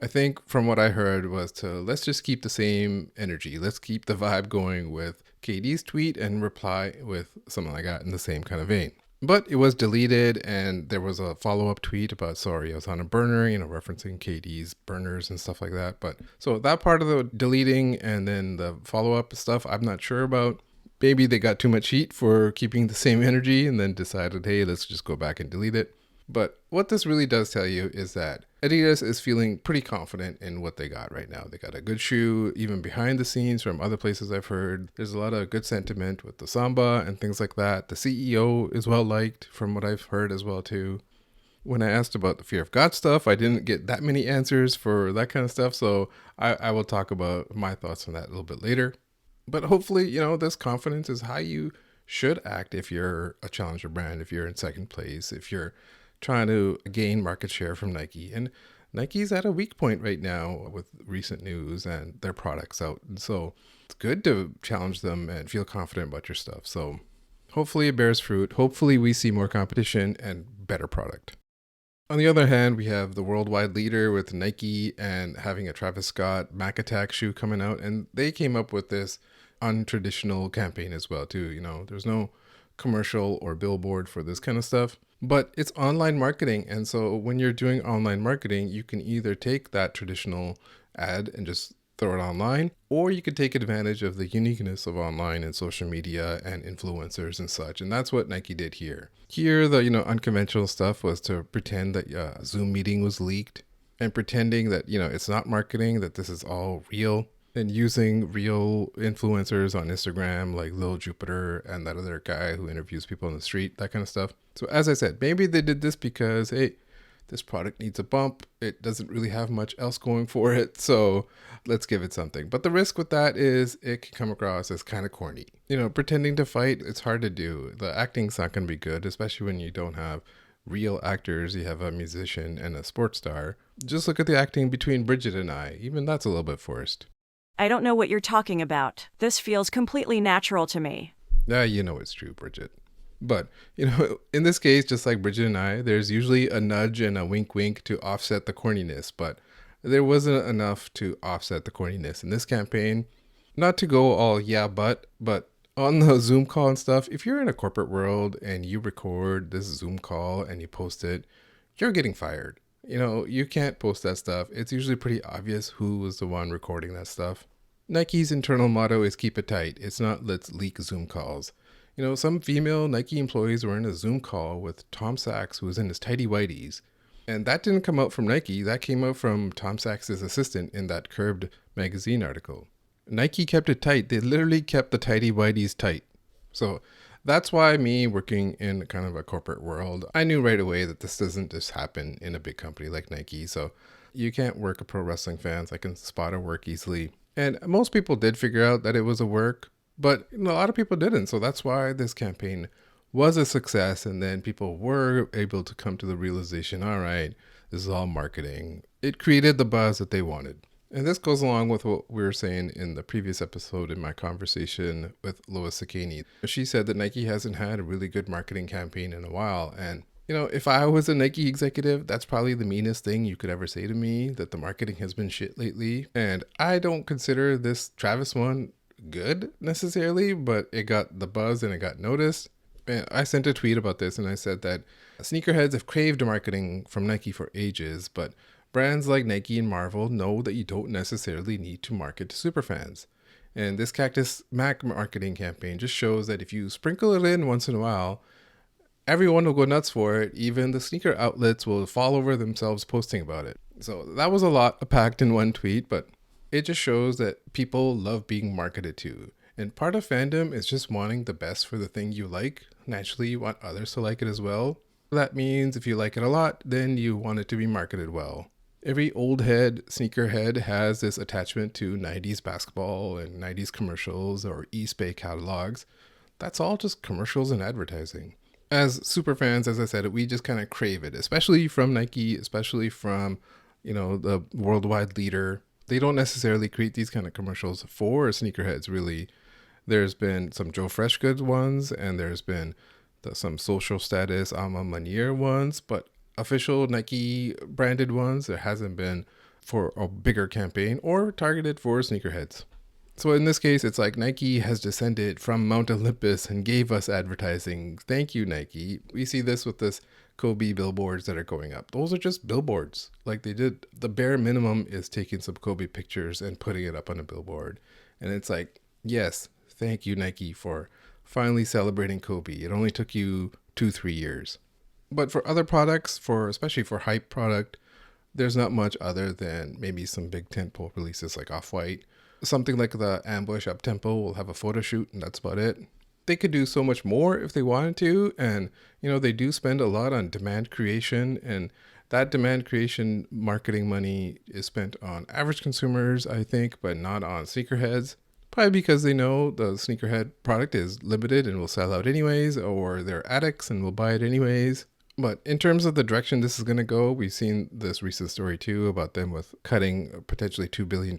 I think from what I heard was let's just keep the same energy. Let's keep the vibe going with KD's tweet and reply with something like that in the same kind of vein. But it was deleted and there was a follow-up tweet about, sorry, I was on a burner, referencing KD's burners and stuff like that. But so that part of the deleting and then the follow-up stuff, I'm not sure about. Maybe they got too much heat for keeping the same energy and then decided, hey, let's just go back and delete it. But what this really does tell you is that Adidas is feeling pretty confident in what they got right now. They got a good shoe, even behind the scenes from other places I've heard. There's a lot of good sentiment with the Samba and things like that. The CEO is well liked from what I've heard as well too. When I asked about the Fear of God stuff, I didn't get that many answers for that kind of stuff. So I will talk about my thoughts on that a little bit later. But hopefully, this confidence is how you should act if you're a challenger brand, if you're in second place, if you're trying to gain market share from Nike. And Nike's at a weak point right now with recent news and their products out. And so it's good to challenge them and feel confident about your stuff. So hopefully it bears fruit. Hopefully we see more competition and better product. On the other hand, we have the worldwide leader with Nike and having a Travis Scott Mac Attack shoe coming out. And they came up with this untraditional campaign as well too. There's no commercial or billboard for this kind of stuff. But it's online marketing. And so when you're doing online marketing, you can either take that traditional ad and just throw it online, or you could take advantage of the uniqueness of online and social media and influencers and such. And that's what Nike did here. Here, the unconventional stuff was to pretend that a Zoom meeting was leaked and pretending that, it's not marketing, that this is all real. And using real influencers on Instagram like Lil Jupiter and that other guy who interviews people on the street, that kind of stuff. So as I said, maybe they did this because, hey, this product needs a bump. It doesn't really have much else going for it. So let's give it something. But the risk with that is it can come across as kind of corny. Pretending to fight, it's hard to do. The acting's not going to be good, especially when you don't have real actors. You have a musician and a sports star. Just look at the acting between Bridget and I. Even that's a little bit forced. I don't know what you're talking about. This feels completely natural to me. It's true, Bridget. But, in this case, just like Bridget and I, there's usually a nudge and a wink wink to offset the corniness. But there wasn't enough to offset the corniness in this campaign. Not to go all but on the Zoom call and stuff, if you're in a corporate world and you record this Zoom call and you post it, you're getting fired. You can't post that stuff. It's usually pretty obvious who was the one recording that stuff. Nike's internal motto is keep it tight. It's not let's leak Zoom calls. Some female Nike employees were in a Zoom call with Tom Sachs, who was in his tighty whities. And that didn't come out from Nike. That came out from Tom Sachs' assistant in that Curbed magazine article. Nike kept it tight. They literally kept the tighty whities tight. So that's why me working in kind of a corporate world, I knew right away that this doesn't just happen in a big company like Nike. So you can't work a pro wrestling fan. So I can spot a work easily. And most people did figure out that it was a work, but a lot of people didn't. So that's why this campaign was a success. And then people were able to come to the realization, all right, this is all marketing. It created the buzz that they wanted. And this goes along with what we were saying in the previous episode in my conversation with Lois Sakani. She said that Nike hasn't had a really good marketing campaign in a while. And, if I was a Nike executive, that's probably the meanest thing you could ever say to me, that the marketing has been shit lately. And I don't consider this Travis one good necessarily, but it got the buzz and it got noticed. And I sent a tweet about this and I said that sneakerheads have craved marketing from Nike for ages, but brands like Nike and Marvel know that you don't necessarily need to market to superfans. And this Cactus Mac marketing campaign just shows that if you sprinkle it in once in a while, everyone will go nuts for it. Even the sneaker outlets will fall over themselves posting about it. So that was a lot packed in one tweet, but it just shows that people love being marketed to. And part of fandom is just wanting the best for the thing you like. Naturally, you want others to like it as well. That means if you like it a lot, then you want it to be marketed well. Every old head, sneakerhead has this attachment to 90s basketball and 90s commercials or East Bay catalogs. That's all just commercials and advertising. As superfans, as I said, we just kind of crave it, especially from Nike, especially from, the worldwide leader. They don't necessarily create these kind of commercials for sneakerheads, really. There's been some Joe Freshgoods ones, and there's been some social status Alma Manier ones, but official Nike branded ones, there hasn't been for a bigger campaign or targeted for sneakerheads. So in this case, it's like Nike has descended from Mount Olympus and gave us advertising. Thank you, Nike. We see this with this Kobe billboards that are going up. Those are just billboards. Like they did, the bare minimum is taking some Kobe pictures and putting it up on a billboard. And it's like, yes, thank you, Nike, for finally celebrating Kobe. It only took you 2-3 years. But for other products, especially for hype product, there's not much other than maybe some big tentpole releases like Off-White. Something like the Ambush Uptempo will have a photo shoot and that's about it. They could do so much more if they wanted to. And, they do spend a lot on demand creation. And that demand creation marketing money is spent on average consumers, I think, but not on sneakerheads. Probably because they know the sneakerhead product is limited and will sell out anyways, or they're addicts and will buy it anyways. But in terms of the direction this is going to go, we've seen this recent story too about them with cutting potentially $2 billion.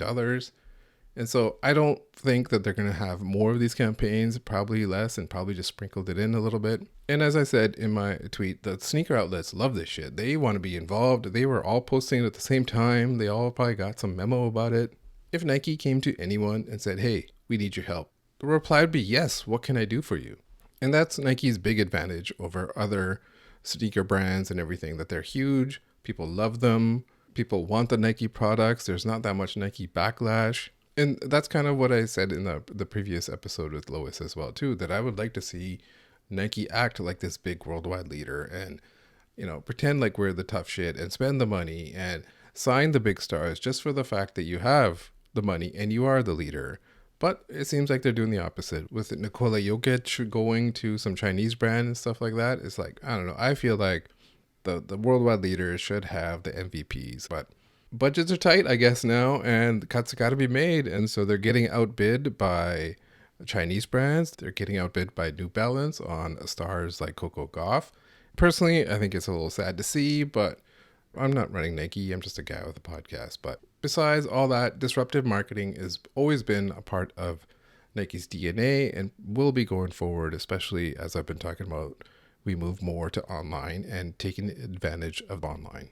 And so I don't think that they're going to have more of these campaigns, probably less, and probably just sprinkled it in a little bit. And as I said in my tweet, the sneaker outlets love this shit. They want to be involved. They were all posting it at the same time. They all probably got some memo about it. If Nike came to anyone and said, hey, we need your help, the reply would be, yes, what can I do for you? And that's Nike's big advantage over other sneaker brands and everything, that they're huge. People love them. People want the Nike products. There's not that much Nike backlash. And that's kind of what I said in the previous episode with Lois as well, too, that I would like to see Nike act like this big worldwide leader and, pretend like we're the tough shit and spend the money and sign the big stars just for the fact that you have the money and you are the leader. But it seems like they're doing the opposite. With Nikola Jokic going to some Chinese brand and stuff like that, it's like, I don't know. I feel like the worldwide leaders should have the MVPs, but budgets are tight, I guess, now, and cuts got to be made. And so they're getting outbid by Chinese brands. They're getting outbid by New Balance on stars like Coco Gauff. Personally, I think it's a little sad to see, but I'm not running Nike. I'm just a guy with a podcast. But besides all that, disruptive marketing has always been a part of Nike's DNA and will be going forward, especially as I've been talking about, we move more to online and taking advantage of online.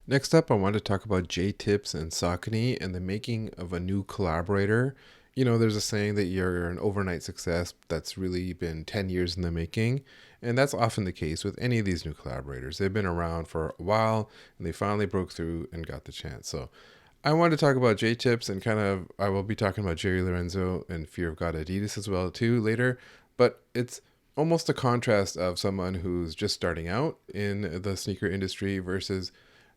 Next up, I want to talk about JaeTips and Saucony and the making of a new Collaborator. You know, there's a saying that you're an overnight success that's really been 10 years in the making. And that's often the case with any of these new collaborators. They've been around for a while and they finally broke through and got the chance. So I wanted to talk about JaeTips and I will be talking about Jerry Lorenzo and Fear of God Adidas as well too later. But it's almost a contrast of someone who's just starting out in the sneaker industry versus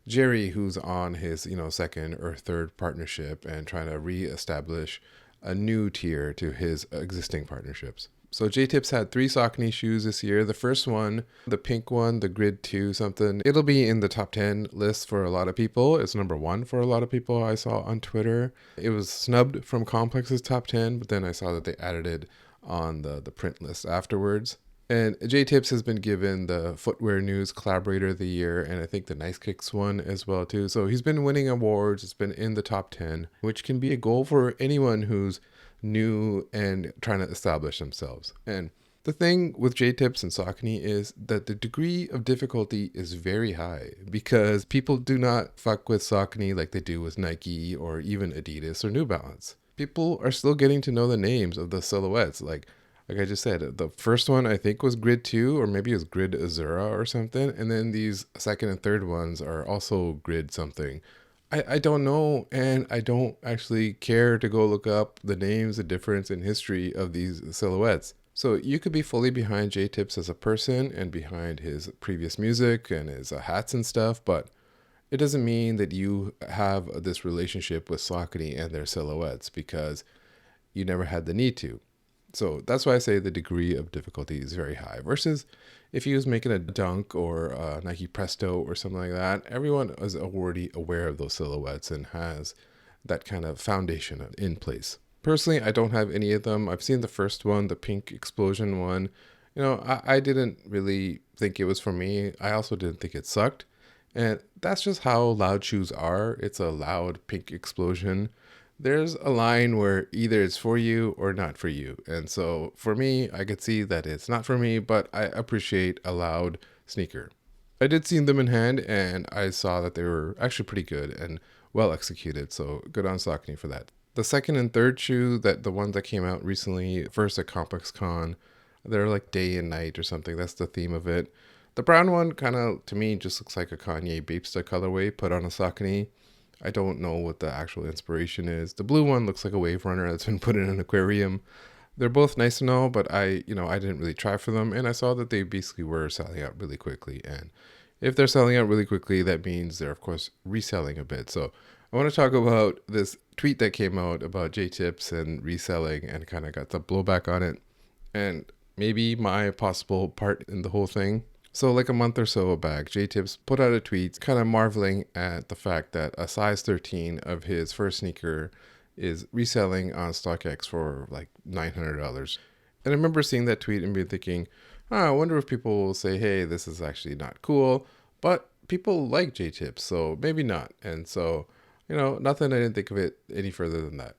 Jerry, who's on his, second or third partnership and trying to reestablish a new tier to his existing partnerships. So JaeTips had 3 Saucony shoes this year. The first one, the pink one, the Grid 2 something, it'll be in the top 10 list for a lot of people. It's number 1 for a lot of people I saw on Twitter. It was snubbed from Complex's top 10, but then I saw that they added it on the print list afterwards. And JaeTips has been given the Footwear News Collaborator of the Year, and I think the Nice Kicks one as well too. So he's been winning awards. It's been in the top 10, which can be a goal for anyone who's new and trying to establish themselves. And the thing with JaeTips and Saucony is that the degree of difficulty is very high because people do not fuck with Saucony like they do with Nike or even Adidas or New Balance. People are still getting to know the names of the silhouettes. Like I just said, the first one I think was Grid 2 or maybe it was Grid Azura or something. And then these second and third ones are also Grid something. I don't know, and I don't actually care to go look up the names, the difference in history of these silhouettes. So you could be fully behind JaeTips as a person and behind his previous music and his hats and stuff, but it doesn't mean that you have this relationship with Saucony and their silhouettes because you never had the need to. So that's why I say the degree of difficulty is very high versus if he was making a Dunk or a Nike Presto or something like that, everyone is already aware of those silhouettes and has that kind of foundation in place. Personally, I don't have any of them. I've seen the first one, the pink explosion one. I didn't really think it was for me. I also didn't think it sucked. And that's just how loud shoes are. It's a loud pink explosion. There's a line where either it's for you or not for you. And so for me, I could see that it's not for me, but I appreciate a loud sneaker. I did see them in hand and I saw that they were actually pretty good and well executed. So good on Saucony for that. The second and third shoe, the ones that came out recently, first at Complex Con, they're like day and night or something. That's the theme of it. The brown one kind of, to me, just looks like a Kanye Bapesta colorway put on a Saucony. I don't know what the actual inspiration is. The blue one looks like a wave runner that's been put in an aquarium. They're both nice and all, but I didn't really try for them. And I saw that they basically were selling out really quickly. And if they're selling out really quickly, that means they're, of course, reselling a bit. So I want to talk about this tweet that came out about JaeTips and reselling and kind of got the blowback on it. And maybe my possible part in the whole thing. So like a month or so back, JaeTips put out a tweet kind of marveling at the fact that a size 13 of his first sneaker is reselling on StockX for like $900. And I remember seeing that tweet and being thinking, I wonder if people will say, hey, this is actually not cool. But people like JaeTips, so maybe not. And so, nothing, I didn't think of it any further than that.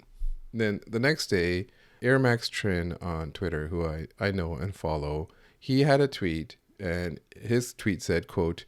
Then the next day, Air Max Trin on Twitter, who I know and follow, he had a tweet. And his tweet said, quote,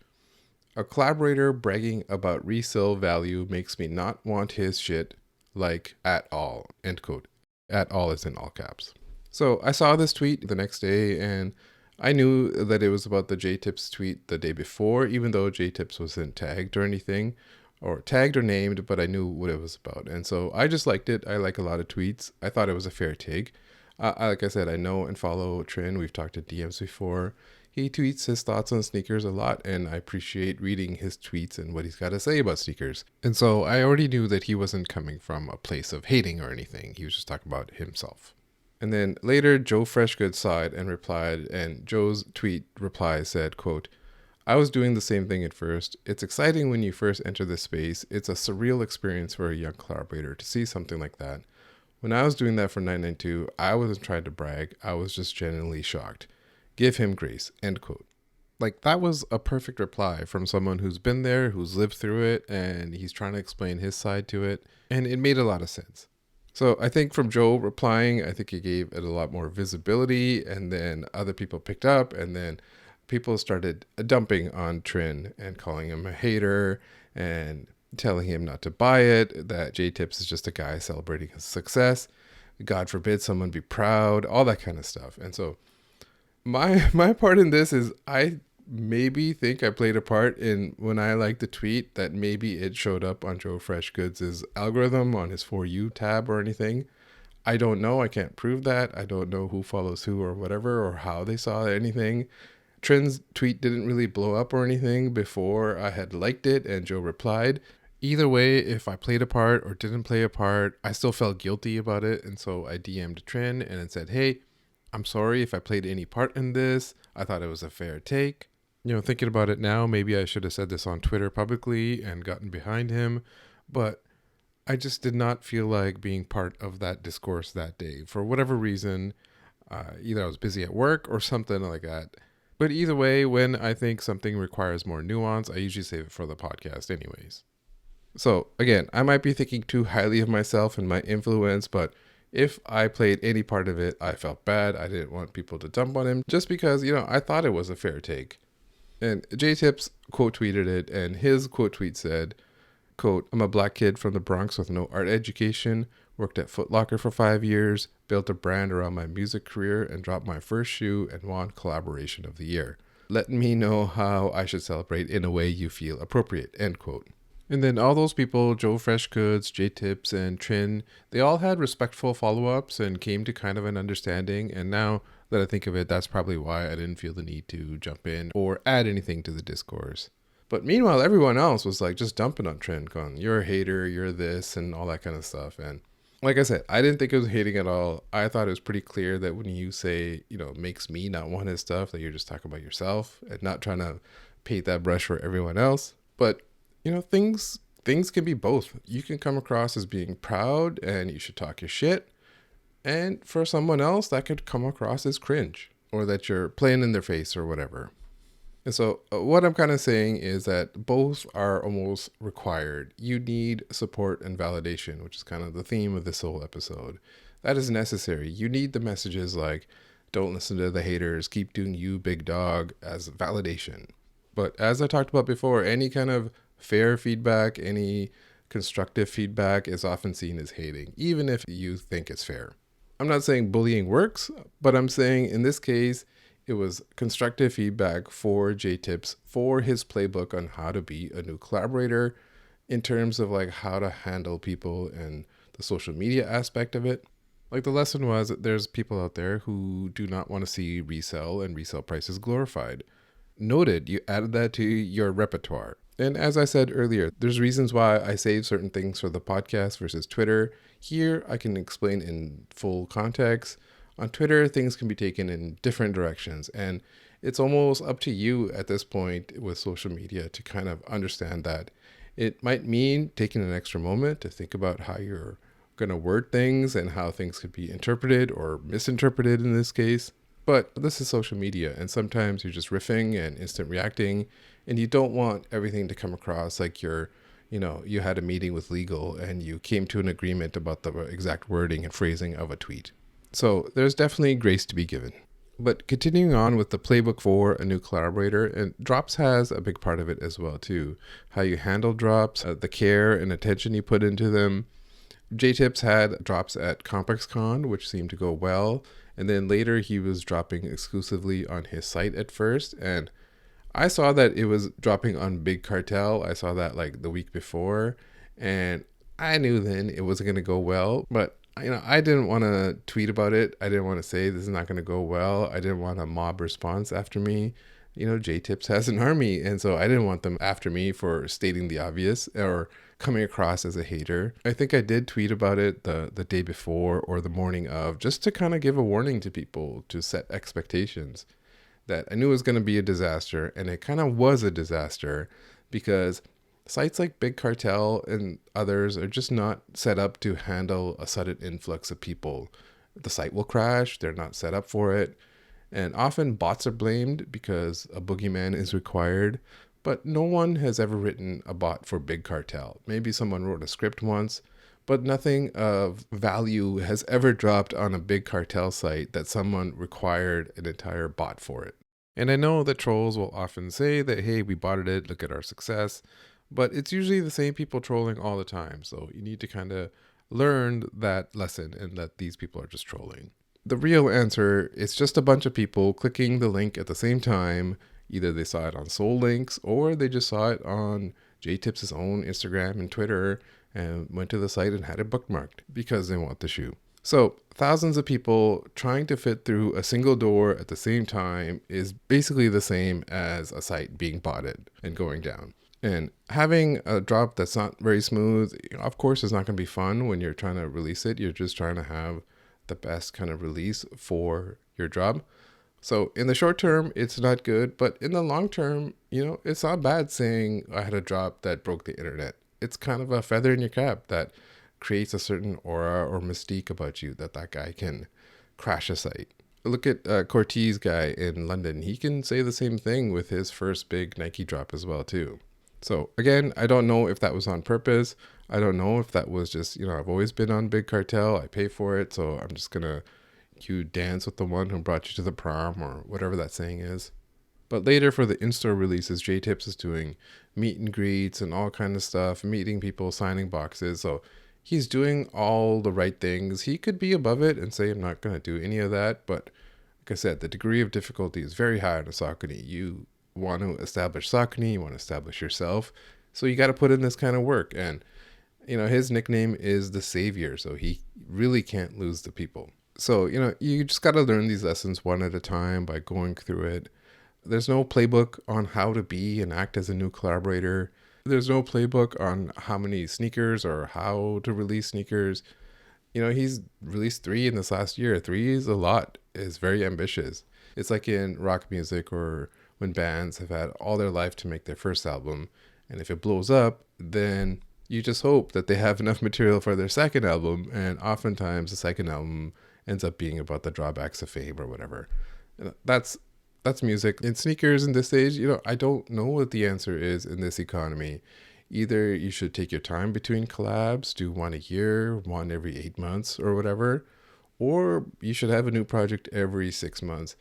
a collaborator bragging about resale value makes me not want his shit like at all, end quote. At all is in all caps. So I saw this tweet the next day and I knew that it was about the JaeTips tweet the day before, even though JaeTips wasn't tagged or anything or tagged or named, but I knew what it was about. And so I just liked it. I like a lot of tweets. I thought it was a fair take. Like I said, I know and follow Trin. We've talked to DMs before. He tweets his thoughts on sneakers a lot, and I appreciate reading his tweets and what he's got to say about sneakers. And so I already knew that he wasn't coming from a place of hating or anything. He was just talking about himself. And then later, Joe Freshgood saw it and replied, and Joe's tweet reply said, quote, I was doing the same thing at first. It's exciting when you first enter this space. It's a surreal experience for a young collaborator to see something like that. When I was doing that for 992, I wasn't trying to brag. I was just genuinely shocked. Give him grace, end quote. Like, that was a perfect reply from someone who's been there, who's lived through it, and he's trying to explain his side to it. And it made a lot of sense. So I think from Joe replying, I think he gave it a lot more visibility, and then other people picked up, and then people started dumping on Trin and calling him a hater and telling him not to buy it, that JaeTips is just a guy celebrating his success. God forbid someone be proud, all that kind of stuff. And so my part in this is I maybe think I played a part in when I liked the tweet that maybe it showed up on Joe Freshgoods' algorithm on his For You tab or anything. I don't know. I can't prove that. I don't know who follows who or whatever or how they saw anything. Trend's tweet didn't really blow up or anything before I had liked it and Joe replied. Either way, if I played a part or didn't play a part, I still felt guilty about it. And so I DM'd Trend and it said, hey, I'm sorry if I played any part in this. I thought it was a fair take. Thinking about it now, maybe I should have said this on Twitter publicly and gotten behind him. But I just did not feel like being part of that discourse that day. For whatever reason, either I was busy at work or something like that. But either way, when I think something requires more nuance, I usually save it for the podcast anyways. So again, I might be thinking too highly of myself and my influence, but if I played any part of it, I felt bad. I didn't want people to dump on him just because, I thought it was a fair take. And JaeTips quote tweeted it, and his quote tweet said, quote, I'm a black kid from the Bronx with no art education, worked at Foot Locker for 5 years, built a brand around my music career, and dropped my first shoe and won Collaboration of the Year. Let me know how I should celebrate in a way you feel appropriate, end quote. And then all those people, Joe Freshgoods, JaeTips, and Trin, they all had respectful follow-ups and came to kind of an understanding. And now that I think of it, that's probably why I didn't feel the need to jump in or add anything to the discourse. But meanwhile, everyone else was like just dumping on Trin, going, you're a hater, you're this, and all that kind of stuff. And like I said, I didn't think it was hating at all. I thought it was pretty clear that when you say, makes me not want his stuff, that you're just talking about yourself and not trying to paint that brush for everyone else. But things can be both. You can come across as being proud and you should talk your shit. And for someone else, that could come across as cringe or that you're playing in their face or whatever. And so what I'm kind of saying is that both are almost required. You need support and validation, which is kind of the theme of this whole episode. That is necessary. You need the messages like, don't listen to the haters, keep doing you, big dog, as validation. But as I talked about before, any kind of fair feedback, any constructive feedback is often seen as hating, even if you think it's fair. I'm not saying bullying works, but I'm saying in this case, it was constructive feedback for JaeTips for his playbook on how to be a new collaborator in terms of like how to handle people and the social media aspect of it. Like the lesson was that there's people out there who do not want to see resale and resale prices glorified. Noted, you added that to your repertoire. And as I said earlier, there's reasons why I save certain things for the podcast versus Twitter. Here, I can explain in full context. On Twitter, things can be taken in different directions. And it's almost up to you at this point with social media to kind of understand that. It might mean taking an extra moment to think about how you're going to word things and how things could be interpreted or misinterpreted in this case. But this is social media, and sometimes you're just riffing and instant reacting, and you don't want everything to come across like you had a meeting with legal and you came to an agreement about the exact wording and phrasing of a tweet. So there's definitely grace to be given. But continuing on with the playbook for a new collaborator, and drops has a big part of it as well too. How you handle drops, the care and attention you put into them. JaeTips had drops at ComplexCon, which seemed to go well. And then later he was dropping exclusively on his site at first. And I saw that it was dropping on Big Cartel. I saw that like the week before. And I knew then it wasn't going to go well. But, I didn't want to tweet about it. I didn't want to say this is not going to go well. I didn't want a mob response after me. JaeTips has an army. And so I didn't want them after me for stating the obvious or coming across as a hater. I think I did tweet about it the day before or the morning of, just to kind of give a warning to people to set expectations that I knew it was going to be a disaster. And it kind of was a disaster because sites like Big Cartel and others are just not set up to handle a sudden influx of people. The site will crash. They're not set up for it. And often bots are blamed because a boogeyman is required. But no one has ever written a bot for Big Cartel. Maybe someone wrote a script once, but nothing of value has ever dropped on a Big Cartel site that someone required an entire bot for it. And I know that trolls will often say that, hey, we botted it, look at our success. But it's usually the same people trolling all the time. So you need to kind of learned that lesson and that these people are just trolling. The real answer is just a bunch of people clicking the link at the same time. Either they saw it on Soul Links or they just saw it on JaeTips' own Instagram and Twitter and went to the site and had it bookmarked because they want the shoe. So thousands of people trying to fit through a single door at the same time is basically the same as a site being botted and going down. And having a drop that's not very smooth, of course, is not going to be fun when you're trying to release it. You're just trying to have the best kind of release for your job. So in the short term, it's not good. But in the long term, it's not bad saying I had a drop that broke the internet. It's kind of a feather in your cap that creates a certain aura or mystique about you that guy can crash a site. Look at Cortez guy in London. He can say the same thing with his first big Nike drop as well too. So again, I don't know if that was on purpose. I don't know if that was just, I've always been on Big Cartel. I pay for it. So I'm just going to dance with the one who brought you to the prom or whatever that saying is. But later for the in-store releases, JaeTips is doing meet and greets and all kind of stuff, meeting people, signing boxes. So he's doing all the right things. He could be above it and say, I'm not going to do any of that. But like I said, the degree of difficulty is very high on a Saucony. You want to establish Saucony, you want to establish yourself. So you got to put in this kind of work. And, his nickname is the Savior. So he really can't lose the people. So, you just got to learn these lessons one at a time by going through it. There's no playbook on how to be and act as a new collaborator. There's no playbook on how many sneakers or how to release sneakers. He's released 3 in this last year. 3 is a lot. It's very ambitious. It's like in rock music or when bands have had all their life to make their first album. And if it blows up, then you just hope that they have enough material for their second album. And oftentimes the second album ends up being about the drawbacks of fame or whatever. That's music. In sneakers in this age, I don't know what the answer is in this economy. Either you should take your time between collabs, do one a year, one every 8 months or whatever, or you should have a new project every 6 months.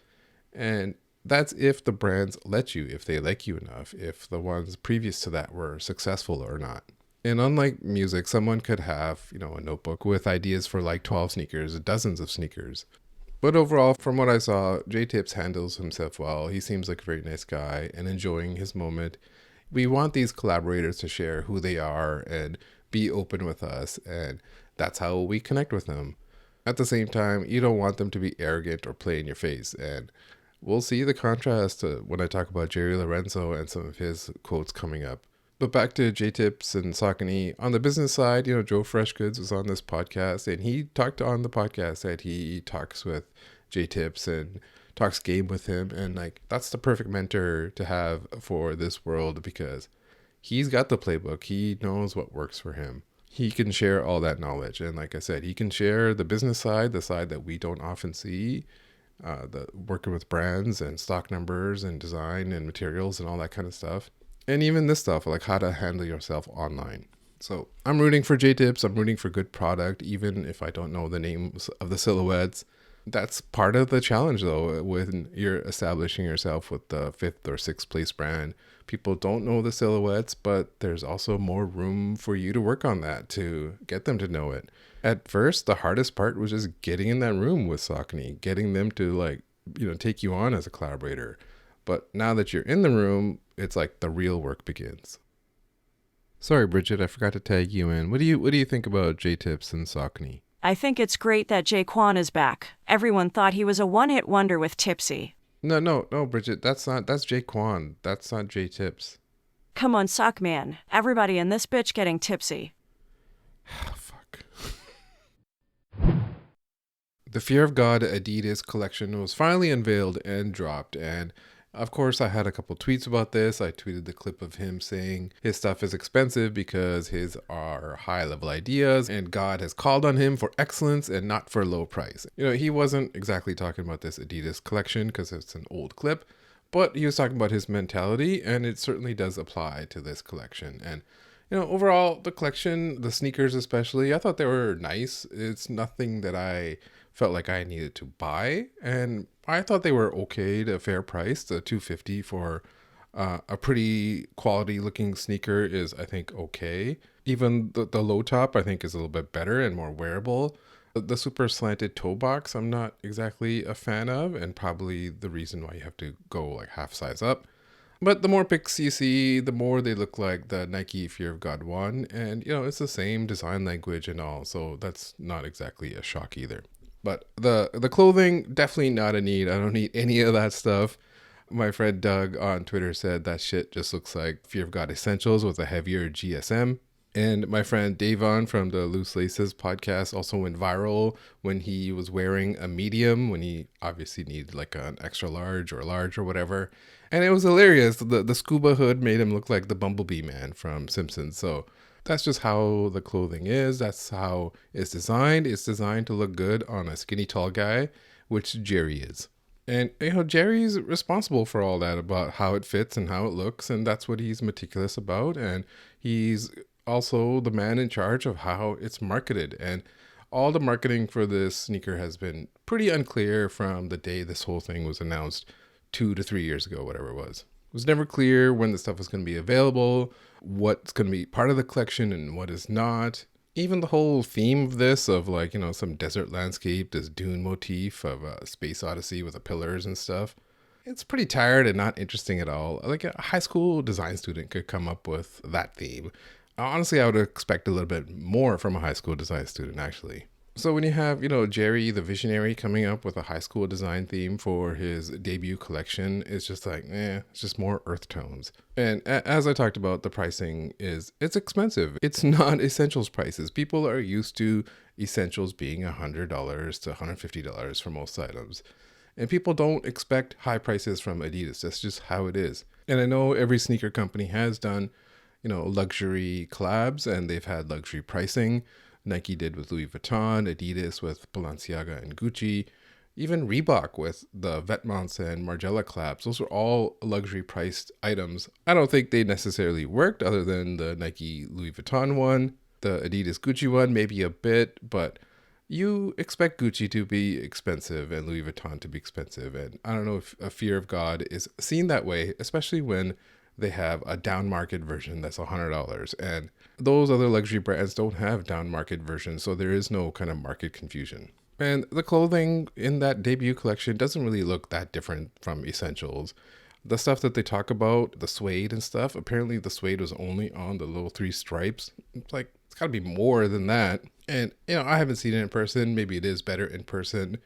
And that's if the brands let you, if they like you enough, if the ones previous to that were successful or not. And unlike music, someone could have, a notebook with ideas for like 12 sneakers, dozens of sneakers. But overall, from what I saw, JaeTips handles himself well. He seems like a very nice guy and enjoying his moment. We want these collaborators to share who they are and be open with us, and that's how we connect with them. At the same time, you don't want them to be arrogant or play in your face, and we'll see the contrast when I talk about Jerry Lorenzo and some of his quotes coming up. But back to JaeTips and Saucony. On the business side, Joe Freshgoods was on this podcast, and he talked on the podcast that he talks with JaeTips and talks game with him. And that's the perfect mentor to have for this world because he's got the playbook. He knows what works for him. He can share all that knowledge. And like I said, he can share the business side, the side that we don't often see, the working with brands and stock numbers and design and materials and all that kind of stuff. And even this stuff, like how to handle yourself online. So I'm rooting for JaeTips. I'm rooting for good product, even if I don't know the names of the silhouettes. That's part of the challenge, though, when you're establishing yourself with the 5th or 6th place brand. People don't know the silhouettes, but there's also more room for you to work on that to get them to know it. At first, the hardest part was just getting in that room with Saucony, getting them to take you on as a collaborator. But now that you're in the room, it's like the real work begins. Sorry, Bridget, I forgot to tag you in. What do you think about JaeTips and Saucony? I think it's great that Jaequan is back. Everyone thought he was a one-hit wonder with Tipsy. No, Bridget, that's Jaequan. That's not JaeTips. Come on, sock man. Everybody in this bitch getting tipsy. Fuck. The Fear of God Adidas collection was finally unveiled and dropped, and of course, I had a couple tweets about this. I tweeted the clip of him saying his stuff is expensive because his are high-level ideas and God has called on him for excellence and not for low price. He wasn't exactly talking about this Adidas collection because it's an old clip, but he was talking about his mentality, and it certainly does apply to this collection. And overall, the collection, the sneakers especially, I thought they were nice. It's nothing that I felt like I needed to buy, and I thought they were okay to a fair price, the $250 for A pretty quality looking sneaker is, I think, okay. Even the low top, I think, is a little bit better and more wearable. The super slanted toe box, I'm not exactly a fan of, and probably the reason why you have to go like half size up. But the more pics you see, the more they look like the Nike Fear of God one. And, it's the same design language and all. So that's not exactly a shock either. But the clothing, definitely not a need. I don't need any of that stuff. My friend Doug on Twitter said that shit just looks like Fear of God Essentials with a heavier GSM. And my friend Davon from the Loose Laces podcast also went viral when he was wearing a medium, when he obviously needed like an extra large or whatever. And it was hilarious. The scuba hood made him look like the Bumblebee man from Simpsons. So that's just how the clothing is. That's how it's designed. It's designed to look good on a skinny tall guy, which Jerry is. And, Jerry's responsible for all that about how it fits and how it looks. And that's what he's meticulous about. And he's also the man in charge of how it's marketed. And all the marketing for this sneaker has been pretty unclear from the day this whole thing was announced 2 to 3 years ago, whatever it was. It was never clear when the stuff was going to be available, what's going to be part of the collection and what is not. Even the whole theme of this of like, some desert landscape, this dune motif of a space odyssey with the pillars and stuff. It's pretty tired and not interesting at all. Like a high school design student could come up with that theme. Honestly, I would expect a little bit more from a high school design student, actually. So when you have, Jerry, the visionary, coming up with a high school design theme for his debut collection, it's just like, it's just more earth tones. And as I talked about, the pricing it's expensive. It's not essentials prices. People are used to essentials being $100 to $150 for most items. And people don't expect high prices from Adidas. That's just how it is. And I know every sneaker company has done, luxury collabs, and they've had luxury pricing. Nike did with Louis Vuitton, Adidas with Balenciaga and Gucci, even Reebok with the Vetements and Margiela collabs. Those are all luxury priced items. I don't think they necessarily worked other than the Nike Louis Vuitton one, the Adidas Gucci one, maybe a bit, but you expect Gucci to be expensive and Louis Vuitton to be expensive. And I don't know if a Fear of God is seen that way, especially when they have a down market version that's $100. And those other luxury brands don't have down market versions, so there is no kind of market confusion. And the clothing in that debut collection doesn't really look that different from essentials. The stuff that they talk about, the suede and stuff, apparently the suede was only on the little 3 stripes. It's like, it's gotta be more than that. And, I haven't seen it in person. Maybe it is better in person.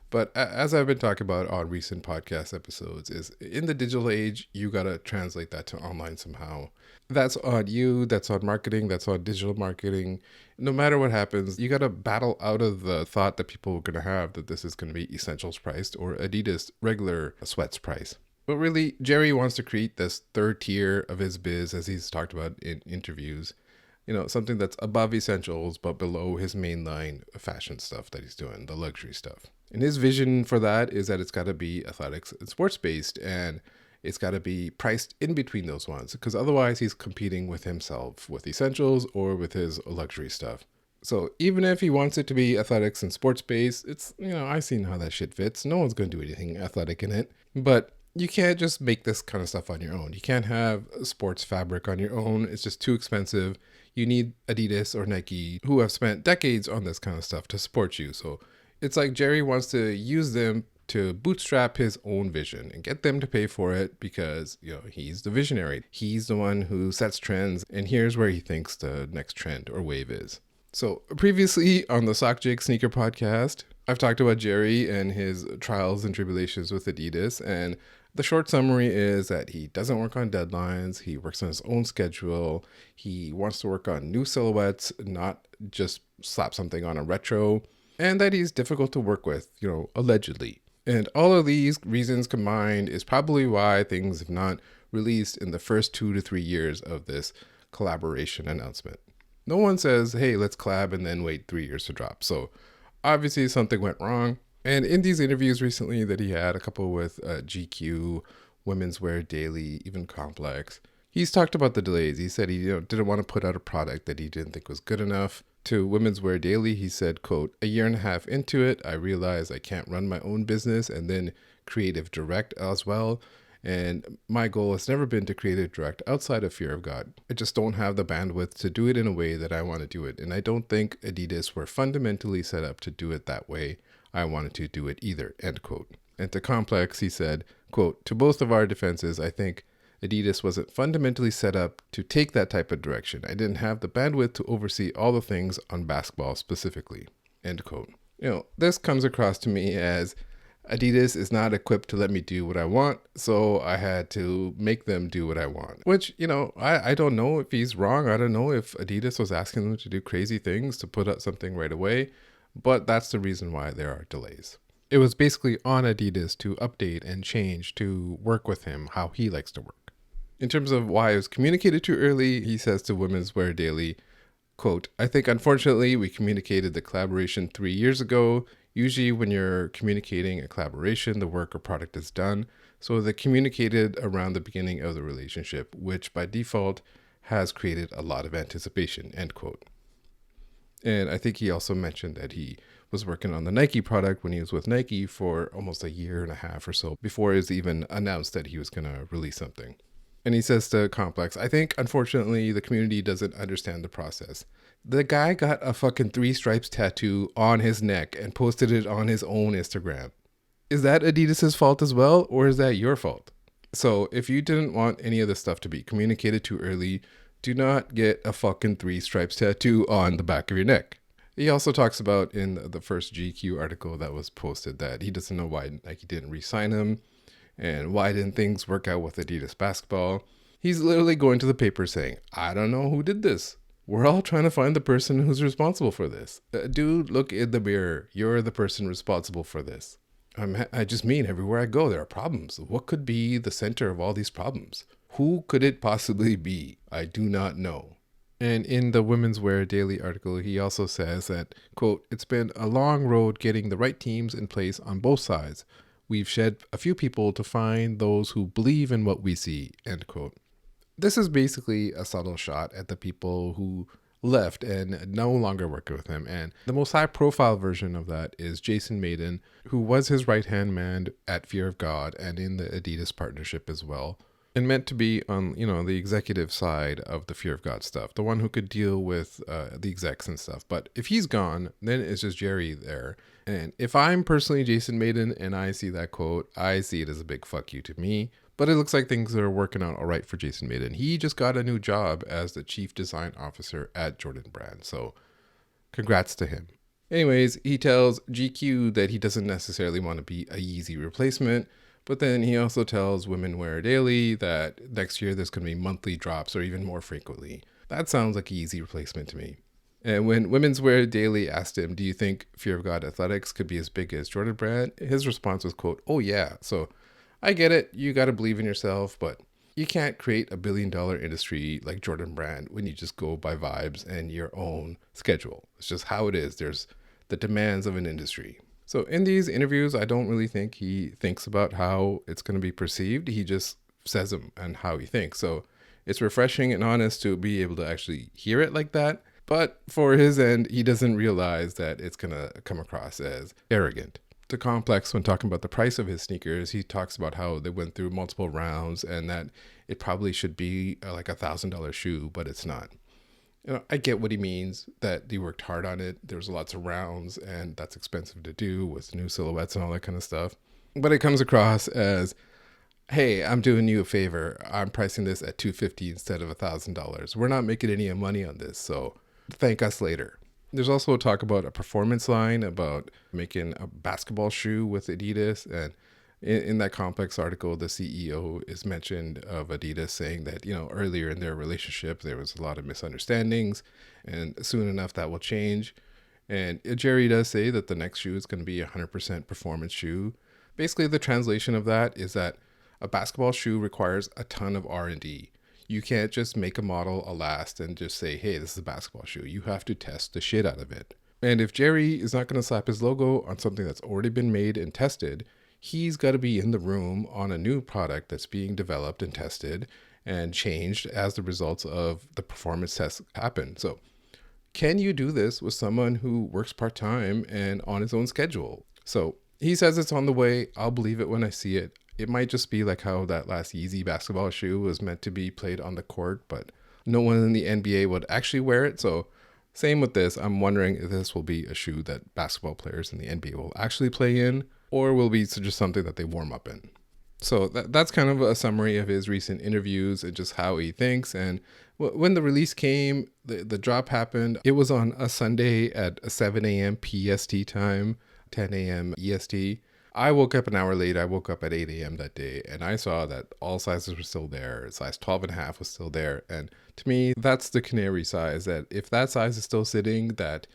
But as I've been talking about on recent podcast episodes, is in the digital age, you got to translate that to online somehow. That's on you, that's on marketing, that's on digital marketing. No matter what happens, you got to battle out of the thought that people are going to have that this is going to be essentials priced or Adidas regular sweats price. But really, Jerry wants to create this third tier of his biz, as he's talked about in interviews. Something that's above essentials, but below his mainline fashion stuff that he's doing, the luxury stuff. And his vision for that is that it's got to be athletics and sports based, and it's got to be priced in between those ones, because otherwise he's competing with himself with essentials or with his luxury stuff. So even if he wants it to be athletics and sports based, it's, I've seen how that shit fits. No one's going to do anything athletic in it, but you can't just make this kind of stuff on your own. You can't have sports fabric on your own. It's just too expensive. You need Adidas or Nike, who have spent decades on this kind of stuff, to support you. So it's like Jerry wants to use them to bootstrap his own vision and get them to pay for it because, he's the visionary. He's the one who sets trends, and here's where he thinks the next trend or wave is. So previously on the Sockjig sneaker podcast, I've talked about Jerry and his trials and tribulations with Adidas, and the short summary is that he doesn't work on deadlines. He works on his own schedule. He wants to work on new silhouettes, not just slap something on a retro, and that he's difficult to work with, allegedly. And all of these reasons combined is probably why things have not released in the first 2 to 3 years of this collaboration announcement. No one says, hey, let's collab and then wait 3 years to drop. So obviously something went wrong. And in these interviews recently that he had, a couple with GQ, Women's Wear Daily, even Complex, he's talked about the delays. He said he didn't want to put out a product that he didn't think was good enough. To Women's Wear Daily, he said, quote, "A year and a half into it, I realized I can't run my own business and then creative direct as well. And my goal has never been to create a direct outside of fear of God. I just don't have the bandwidth to do it in a way that I want to do it. And I don't think Adidas were fundamentally set up to do it that way I wanted to do it either, end quote. And to Complex, he said, quote, to both of our defenses, I think Adidas wasn't fundamentally set up to take that type of direction. I didn't have the bandwidth to oversee all the things on basketball specifically, end quote. This comes across to me as Adidas is not equipped to let me do what I want, so I had to make them do what I want. Which, I don't know if he's wrong. I don't know if Adidas was asking them to do crazy things to put out something right away, but that's the reason why there are delays. It was basically on Adidas to update and change to work with him how he likes to work. In terms of why it was communicated too early, he says to Women's Wear Daily, quote, I think unfortunately we communicated the collaboration 3 years ago. Usually when you're communicating a collaboration, the work or product is done. So they communicated around the beginning of the relationship, which by default has created a lot of anticipation, end quote. And I think he also mentioned that he was working on the Nike product when he was with Nike for almost a year and a half or so before it was even announced that he was going to release something. And he says to Complex, I think, unfortunately, the community doesn't understand the process. The guy got a fucking 3 stripes tattoo on his neck and posted it on his own Instagram. Is that Adidas's fault as well, or is that your fault? So if you didn't want any of this stuff to be communicated too early, do not get a fucking 3 stripes tattoo on the back of your neck. He also talks about in the first GQ article that was posted that he doesn't know why Nike didn't re-sign him. And why didn't things work out with Adidas basketball? He's literally going to the paper saying, I don't know who did this. We're all trying to find the person who's responsible for this. Dude, look in the mirror. You're the person responsible for this. I just mean everywhere I go, there are problems. What could be the center of all these problems? Who could it possibly be? I do not know. And in the Women's Wear Daily article, he also says that, quote, it's been a long road getting the right teams in place on both sides. We've shed a few people to find those who believe in what we see, end quote. This is basically a subtle shot at the people who left and no longer work with him. And the most high profile version of that is Jason Maiden, who was his right-hand man at Fear of God and in the Adidas partnership as well. And meant to be on, the executive side of the Fear of God stuff, the one who could deal with the execs and stuff. But if he's gone, then it's just Jerry there. And if I'm personally Jason Maiden and I see that quote, I see it as a big fuck you to me. But it looks like things are working out all right for Jason Maiden. He just got a new job as the chief design officer at Jordan Brand. So congrats to him. Anyways, he tells GQ that he doesn't necessarily want to be a Yeezy replacement. But then he also tells Women Wear Daily that next year there's going to be monthly drops or even more frequently. That sounds like an easy replacement to me. And when Women's Wear Daily asked him, do you think Fear of God Athletics could be as big as Jordan Brand? His response was, quote, oh yeah. So I get it. You got to believe in yourself, but you can't create $1 billion industry like Jordan Brand when you just go by vibes and your own schedule. It's just how it is. There's the demands of an industry. So in these interviews, I don't really think he thinks about how it's going to be perceived. He just says them and how he thinks. So it's refreshing and honest to be able to actually hear it like that. But for his end, he doesn't realize that it's going to come across as arrogant. To Complex, when talking about the price of his sneakers, he talks about how they went through multiple rounds and that it probably should be like $1,000 shoe, but it's not. I get what he means, that he worked hard on it. There's lots of rounds and that's expensive to do with new silhouettes and all that kind of stuff. But it comes across as, hey, I'm doing you a favor. I'm pricing this at $250 instead of $1,000. We're not making any money on this, so thank us later. There's also talk about a performance line, about making a basketball shoe with Adidas. And in that Complex article, the CEO is mentioned of Adidas saying that, earlier in their relationship, there was a lot of misunderstandings and soon enough that will change. And Jerry does say that the next shoe is going to be a 100% performance shoe. Basically, the translation of that is that a basketball shoe requires a ton of R&D. You can't just make a model last and just say, hey, this is a basketball shoe. You have to test the shit out of it. And if Jerry is not going to slap his logo on something that's already been made and tested, he's got to be in the room on a new product that's being developed and tested and changed as the results of the performance tests happen. So can you do this with someone who works part-time and on his own schedule? So he says it's on the way. I'll believe it when I see it. It might just be like how that last Yeezy basketball shoe was meant to be played on the court, but no one in the NBA would actually wear it. So same with this. I'm wondering if this will be a shoe that basketball players in the NBA will actually play in, or will be just something that they warm up in. So that's kind of a summary of his recent interviews and just how he thinks. And when the release came, the drop happened. It was on a Sunday at 7 a.m. PST time, 10 a.m. EST. I woke up an hour late. I woke up at 8 a.m. that day, and I saw that all sizes were still there. Size 12.5 was still there. And to me, that's the canary size, that if that size is still sitting, that,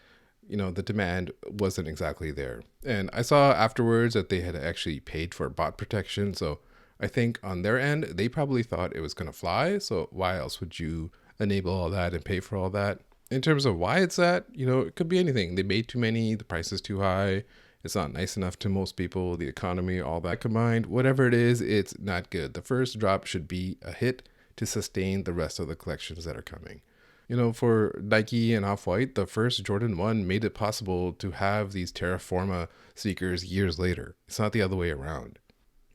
you know, the demand wasn't exactly there. And I saw afterwards that they had actually paid for bot protection. So I think on their end, they probably thought it was going to fly. So why else would you enable all that and pay for all that? In terms of why it's that, you know, it could be anything. They made too many, the price is too high, it's not nice enough to most people, the economy, all that combined. Whatever it is, it's not good. The first drop should be a hit to sustain the rest of the collections that are coming. You know, for Nike and Off-White, the first Jordan 1 made it possible to have these Terraforma sneakers years later. It's not the other way around.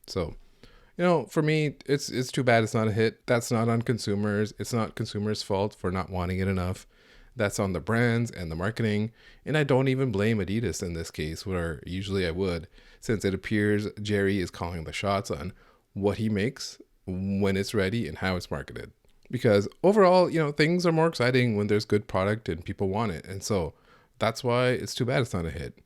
So, you know, for me, it's too bad it's not a hit. That's not on consumers. It's not consumers' fault for not wanting it enough. That's on the brands and the marketing. And I don't even blame Adidas in this case, where usually I would, since it appears Jerry is calling the shots on what he makes, when it's ready, and how it's marketed. Because overall, you know, things are more exciting when there's good product and people want it. And so that's why it's too bad it's not a hit.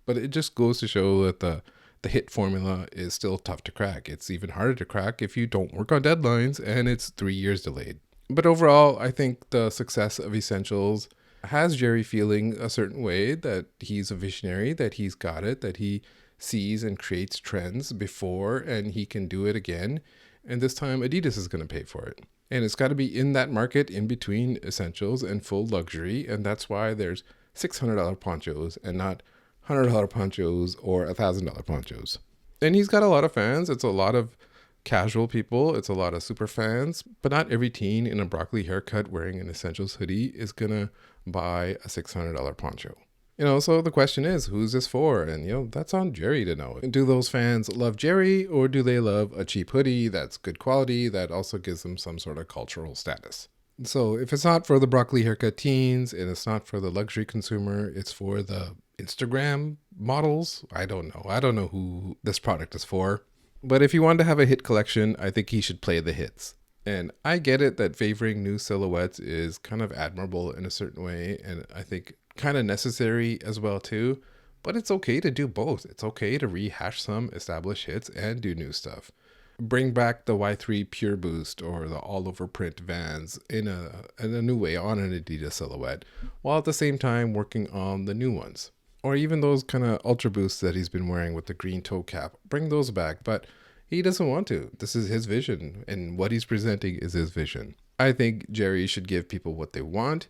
But it just goes to show that the hit formula is still tough to crack. It's even harder to crack if you don't work on deadlines and it's 3 years delayed. But overall, I think the success of Essentials has Jerry feeling a certain way, that he's a visionary, that he's got it, that he sees and creates trends before and he can do it again. And this time Adidas is going to pay for it. And it's got to be in that market in between Essentials and full luxury. And that's why there's $600 ponchos and not $100 ponchos or $1,000 ponchos. And he's got a lot of fans. It's a lot of casual people. It's a lot of super fans. But not every teen in a broccoli haircut wearing an Essentials hoodie is going to buy a $600 poncho. You know, so the question is, who's this for? And, you know, that's on Jerry to know. Do those fans love Jerry, or do they love a cheap hoodie that's good quality that also gives them some sort of cultural status? So if it's not for the broccoli haircut teens and it's not for the luxury consumer, it's for the Instagram models. I don't know. I don't know who this product is for. But if you want to have a hit collection, I think he should play the hits. And I get it that favoring new silhouettes is kind of admirable in a certain way, and I think kind of necessary as well too. But it's okay to do both. It's okay to rehash some established hits and do new stuff. Bring back the Y3 Pure Boost or the all over print Vans in a new way on an Adidas silhouette, while at the same time working on the new ones. Or even those kind of Ultra Boosts that he's been wearing with the green toe cap. Bring those back, but he doesn't want to. This is his vision, and what he's presenting is his vision. I think Jerry should give people what they want.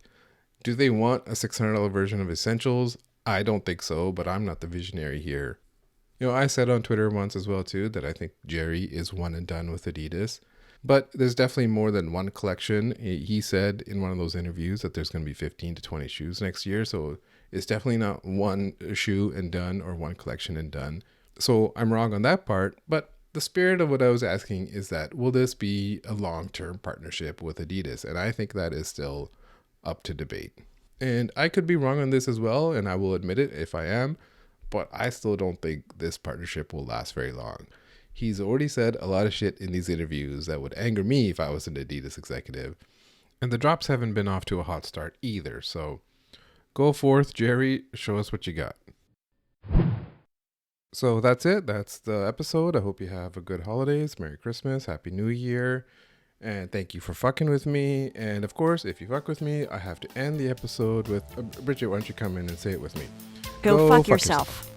Do they want a $600 version of Essentials? I don't think so, but I'm not the visionary here. You know, I said on Twitter once as well too that I think Jerry is one and done with Adidas. But there's definitely more than one collection. He said in one of those interviews that there's going to be 15 to 20 shoes next year. So it's definitely not one shoe and done or one collection and done. So I'm wrong on that part. But the spirit of what I was asking is that, will this be a long-term partnership with Adidas? And I think that is still up to debate. And I could be wrong on this as well, and I will admit it if I am. But I still don't think this partnership will last very long. He's already said a lot of shit in these interviews that would anger me if I was an Adidas executive. And the drops haven't been off to a hot start either. So go forth, Jerry. Show us what you got. So that's it. That's the episode. I hope you have a good holidays. Merry Christmas. Happy New Year. And thank you for fucking with me. And of course, if you fuck with me, I have to end the episode with Bridget, why don't you come in and say it with me? Go fuck yourself.